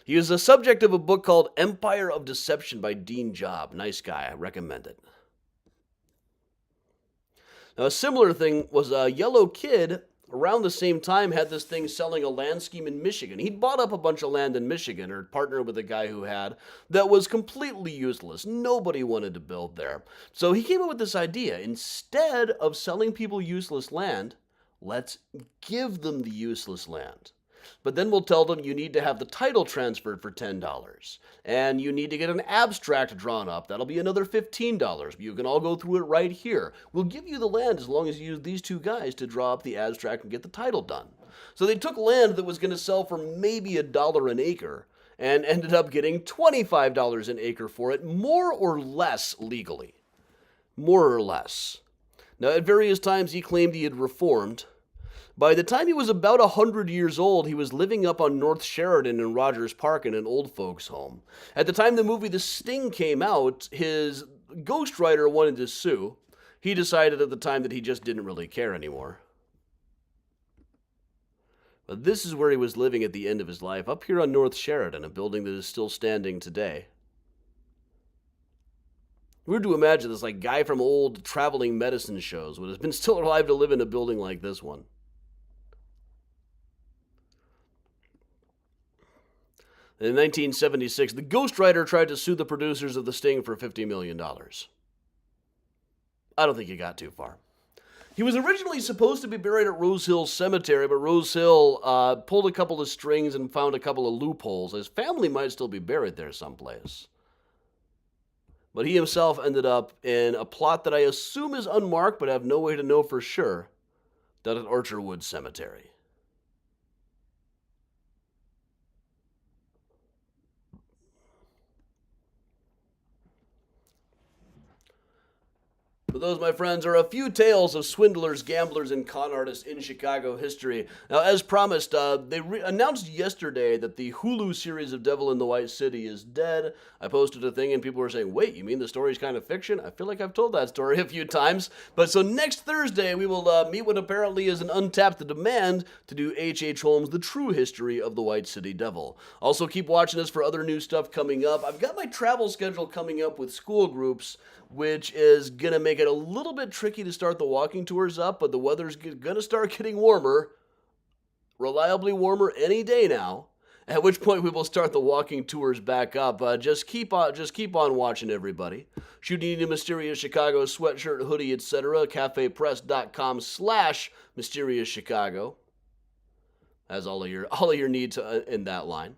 He was the subject of a book called Empire of Deception by Dean Job. Nice guy. I recommend it. Now, a similar thing was a yellow kid around the same time had this thing selling a land scheme in Michigan. He'd bought up a bunch of land in Michigan, or partnered with a guy who had, that was completely useless. Nobody wanted to build there. So he came up with this idea. Instead of selling people useless land, let's give them the useless land. But then we'll tell them you need to have the title transferred for $10. And you need to get an abstract drawn up. That'll be another $15. You can all go through it right here. We'll give you the land as long as you use these two guys to draw up the abstract and get the title done. So they took land that was going to sell for maybe $1 an acre and ended up getting $25 an acre for it, more or less legally. More or less. Now, at various times he claimed he had reformed. By the time he was about 100 years old, he was living up on North Sheridan in Rogers Park in an old folks' home. At the time the movie The Sting came out, his ghostwriter wanted to sue. He decided at the time that he just didn't really care anymore. But this is where he was living at the end of his life, up here on North Sheridan, a building that is still standing today. Weird to imagine this guy from old traveling medicine shows would have been still alive to live in a building like this one. In 1976, the ghostwriter tried to sue the producers of The Sting for $50 million. I don't think he got too far. He was originally supposed to be buried at Rose Hill Cemetery, but Rose Hill pulled a couple of strings and found a couple of loopholes. His family might still be buried there someplace. But he himself ended up in a plot that I assume is unmarked, but I have no way to know for sure, down at Archerwood Cemetery. But those, my friends, are a few tales of swindlers, gamblers, and con artists in Chicago history. Now, as promised, they announced yesterday that the Hulu series of Devil in the White City is dead. I posted a thing and people were saying, wait, you mean the story's kind of fiction? I feel like I've told that story a few times. But so next Thursday, we will meet what apparently is an untapped demand to do H.H. Holmes' The True History of the White City Devil. Also, keep watching us for other new stuff coming up. I've got my travel schedule coming up with school groups, which is going to make it a little bit tricky to start the walking tours up, but the weather's going to start getting warmer, reliably warmer any day now, at which point we will start the walking tours back up. Just keep on watching, everybody. Should you need a Mysterious Chicago sweatshirt, hoodie, etc., cafepress.com/Mysterious Chicago has all of your needs in that line.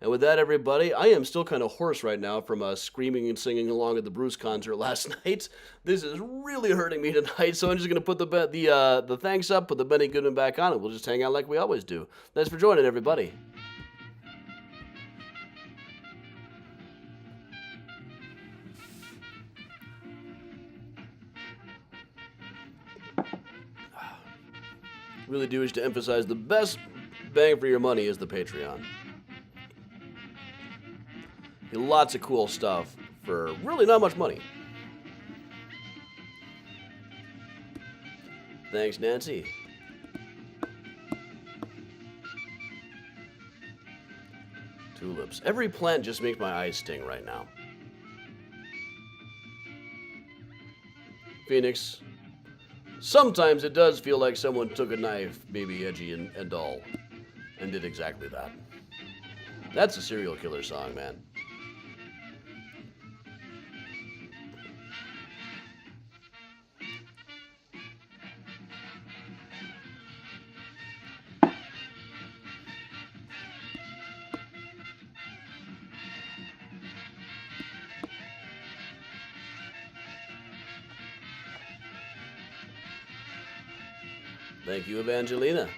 And with that, everybody, I am still kind of hoarse right now from screaming and singing along at the Bruce concert last night. This is really hurting me tonight, so I'm just going to put the thanks up, put the Benny Goodman back on, and we'll just hang out like we always do. Thanks for joining, everybody. Really do wish to emphasize the best bang for your money is the Patreon. Lots of cool stuff for really not much money. Thanks, Nancy. Tulips. Every plant just makes my eyes sting right now. Phoenix. Sometimes it does feel like someone took a knife, maybe edgy and dull, and did exactly that. That's a serial killer song, man. Thank you, Evangelina.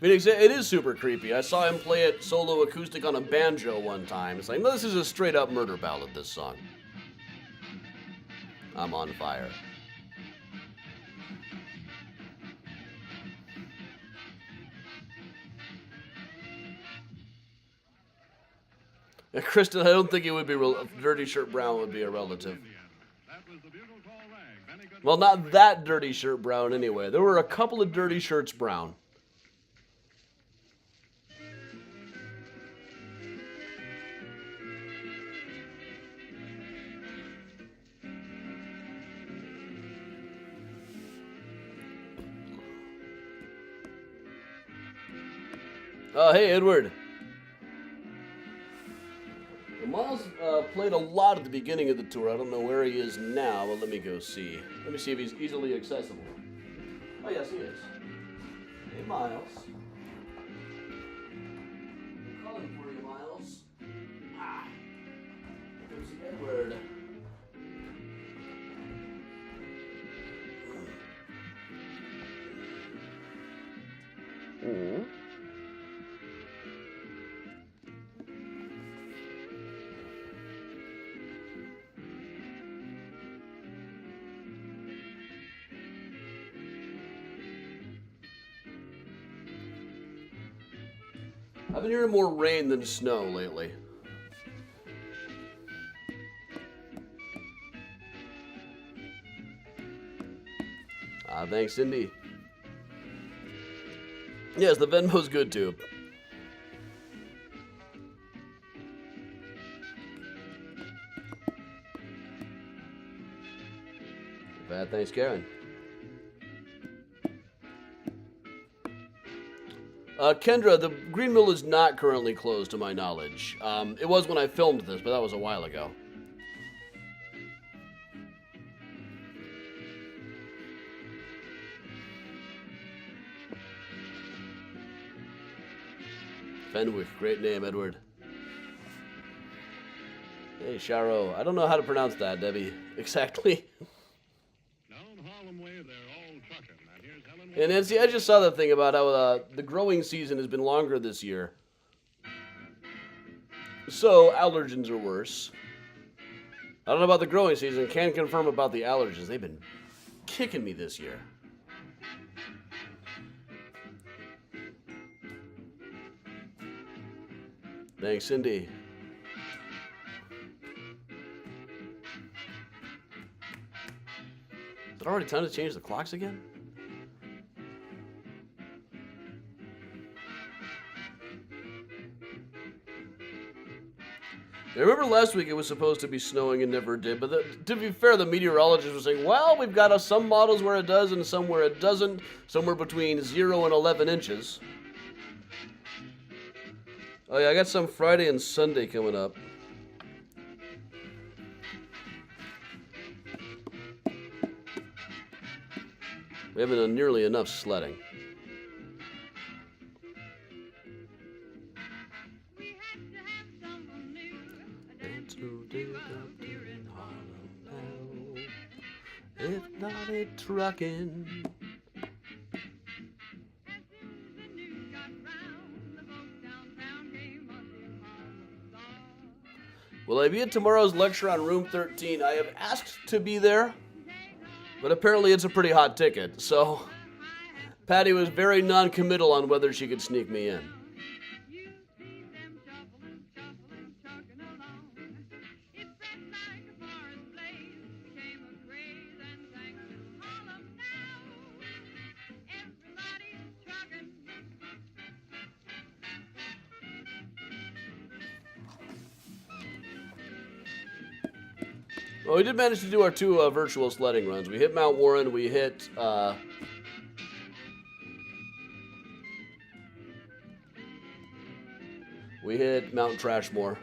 Phoenix, it is super creepy. I saw him play it solo acoustic on a banjo one time. It's like, no, this is a straight up murder ballad, this song. I'm on fire. Kristen, I don't think it would be Dirty Shirt Brown would be a relative. Well, not that Dirty Shirt Brown anyway. There were a couple of Dirty Shirts Brown. Oh, hey, Edward. Miles played a lot at the beginning of the tour. I don't know where he is now, but let me go see. Let me see if he's easily accessible. Oh, yes, he is. Hey, Miles. I'm calling for you, Miles. Ah. Go see Edward. Mm-hmm. I've been hearing more rain than snow lately. Thanks, Cindy. Yes, the Venmo's good too. Bad, thanks, Karen. Kendra, the Green Mill is not currently closed to my knowledge. It was when I filmed this, but that was a while ago. Fenwick, great name, Edward. Hey, Sharo. I don't know how to pronounce that, Debbie. Exactly. Down Harlem Way, they're all trucking. And here's Helen. And Nancy, I just saw that thing about how the growing season has been longer this year. So, allergens are worse. I don't know about the growing season. Can confirm about the allergens. They've been kicking me this year. Thanks, Cindy. Is it already time to change the clocks again? I remember last week it was supposed to be snowing and never did, but to be fair, the meteorologist was saying, well, we've got some models where it does and some where it doesn't, somewhere between 0 and 11 inches. Oh yeah, I got some Friday and Sunday coming up. We haven't done nearly enough sledding. If not a truckin'. Will I be at tomorrow's lecture on room 13? I have asked to be there, but apparently it's a pretty hot ticket, so Patty was very non-committal on whether she could sneak me in. Well, we did manage to do our 2 virtual sledding runs. We hit Mount Warren, we hit Mount Trashmore.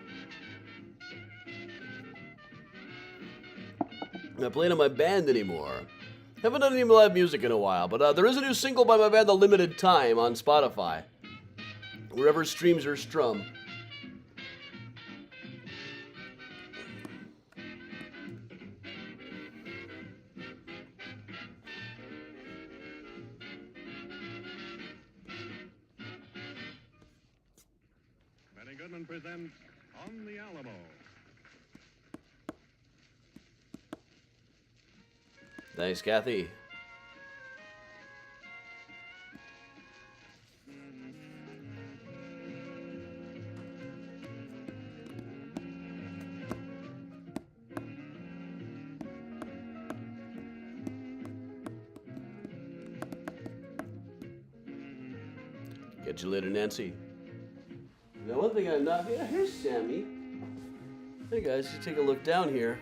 I'm not playing in my band anymore. Haven't done any live music in a while, but there is a new single by my band, The Limited Time, on Spotify. Wherever streams are strum. Entertainment presents On the Alamo. Thanks, Kathy. Catch you later, Nancy. Now, one thing I'm not... Yeah, here's Sammy. Hey, guys, you take a look down here.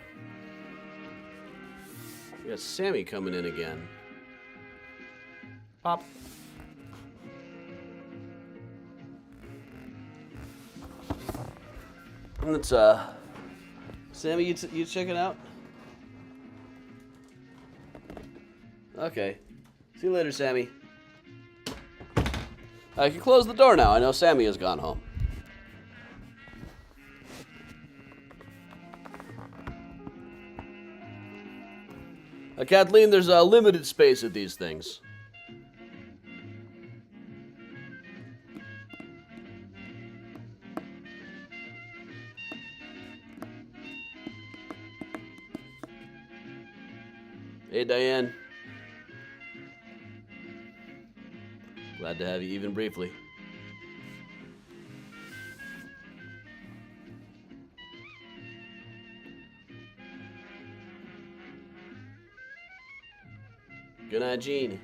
We got Sammy coming in again. Pop. Let's, Sammy, you check it out? Okay. See you later, Sammy. I can close the door now. I know Sammy has gone home. Kathleen, there's a limited space at these things. Hey, Diane. Glad to have you even briefly. Good night, Gene.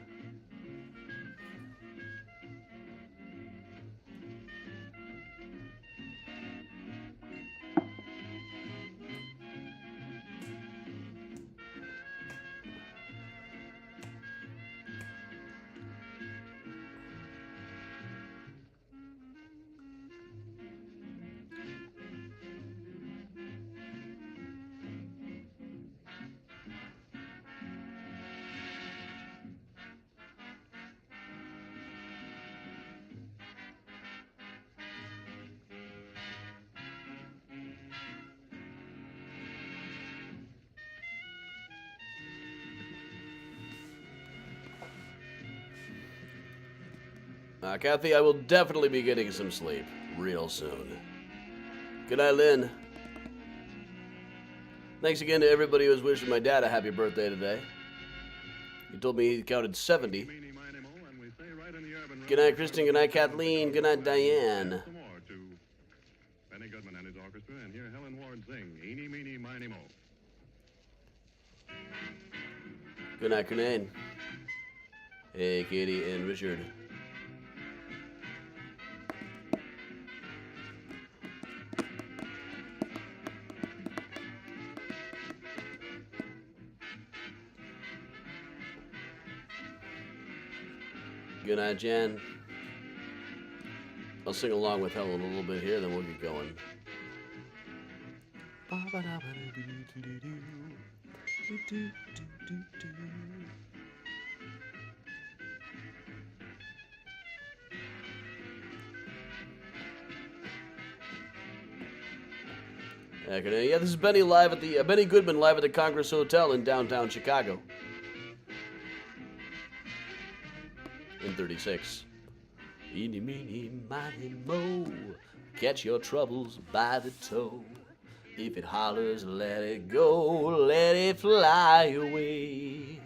Kathy, I will definitely be getting some sleep real soon. Good night, Lynn. Thanks again to everybody who was wishing my dad a happy birthday today. He told me he counted 70. Good night, Kristen. Good night, Kathleen. Good night, Diane. Benny Goodman and his orchestra, and hear Helen Ward sing Eeny, Meeny, Miny, Mo. Good night, Crenane. Hey, Katie and Richard. Good night, Jan. I'll sing along with Helen a little bit here, then we'll get going. Yeah, this is Benny live at the Benny Goodman live at the Congress Hotel in downtown Chicago. In 36. Eeny, meeny, miny, mo. Catch your troubles by the toe. If it hollers, let it go. Let it fly away.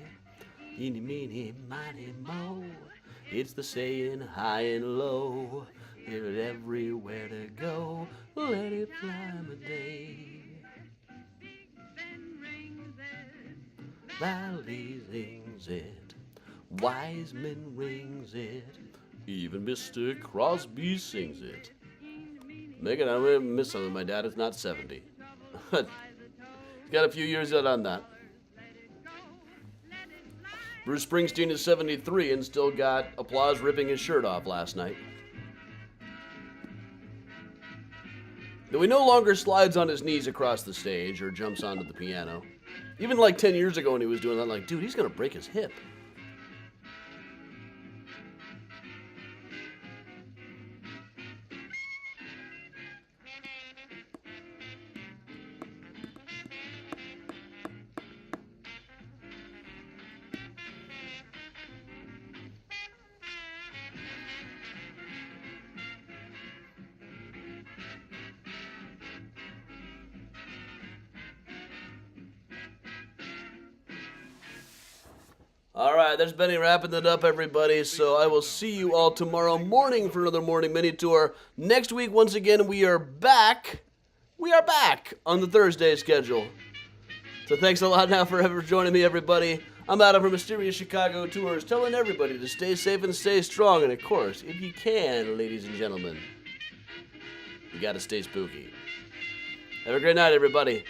Eeny, meeny, miny, mo. It's the saying high and low. It's everywhere to go. Let it fly my day. Valley rings it. Wiseman rings it. Even Mr. Crosby sings it. Megan, I'm going to miss something. My dad is not 70. He's got a few years yet on that. Bruce Springsteen is 73 and still got applause ripping his shirt off last night. Though he no longer slides on his knees across the stage or jumps onto the piano. Even like 10 years ago when he was doing that, like, dude, he's going to break his hip. All right, there's Benny wrapping it up, everybody. So I will see you all tomorrow morning for another morning mini tour. Next week, once again, we are back. We are back on the Thursday schedule. So thanks a lot now for ever joining me, everybody. I'm Adam from Mysterious Chicago Tours, telling everybody to stay safe and stay strong. And of course, if you can, ladies and gentlemen, you gotta stay spooky. Have a great night, everybody.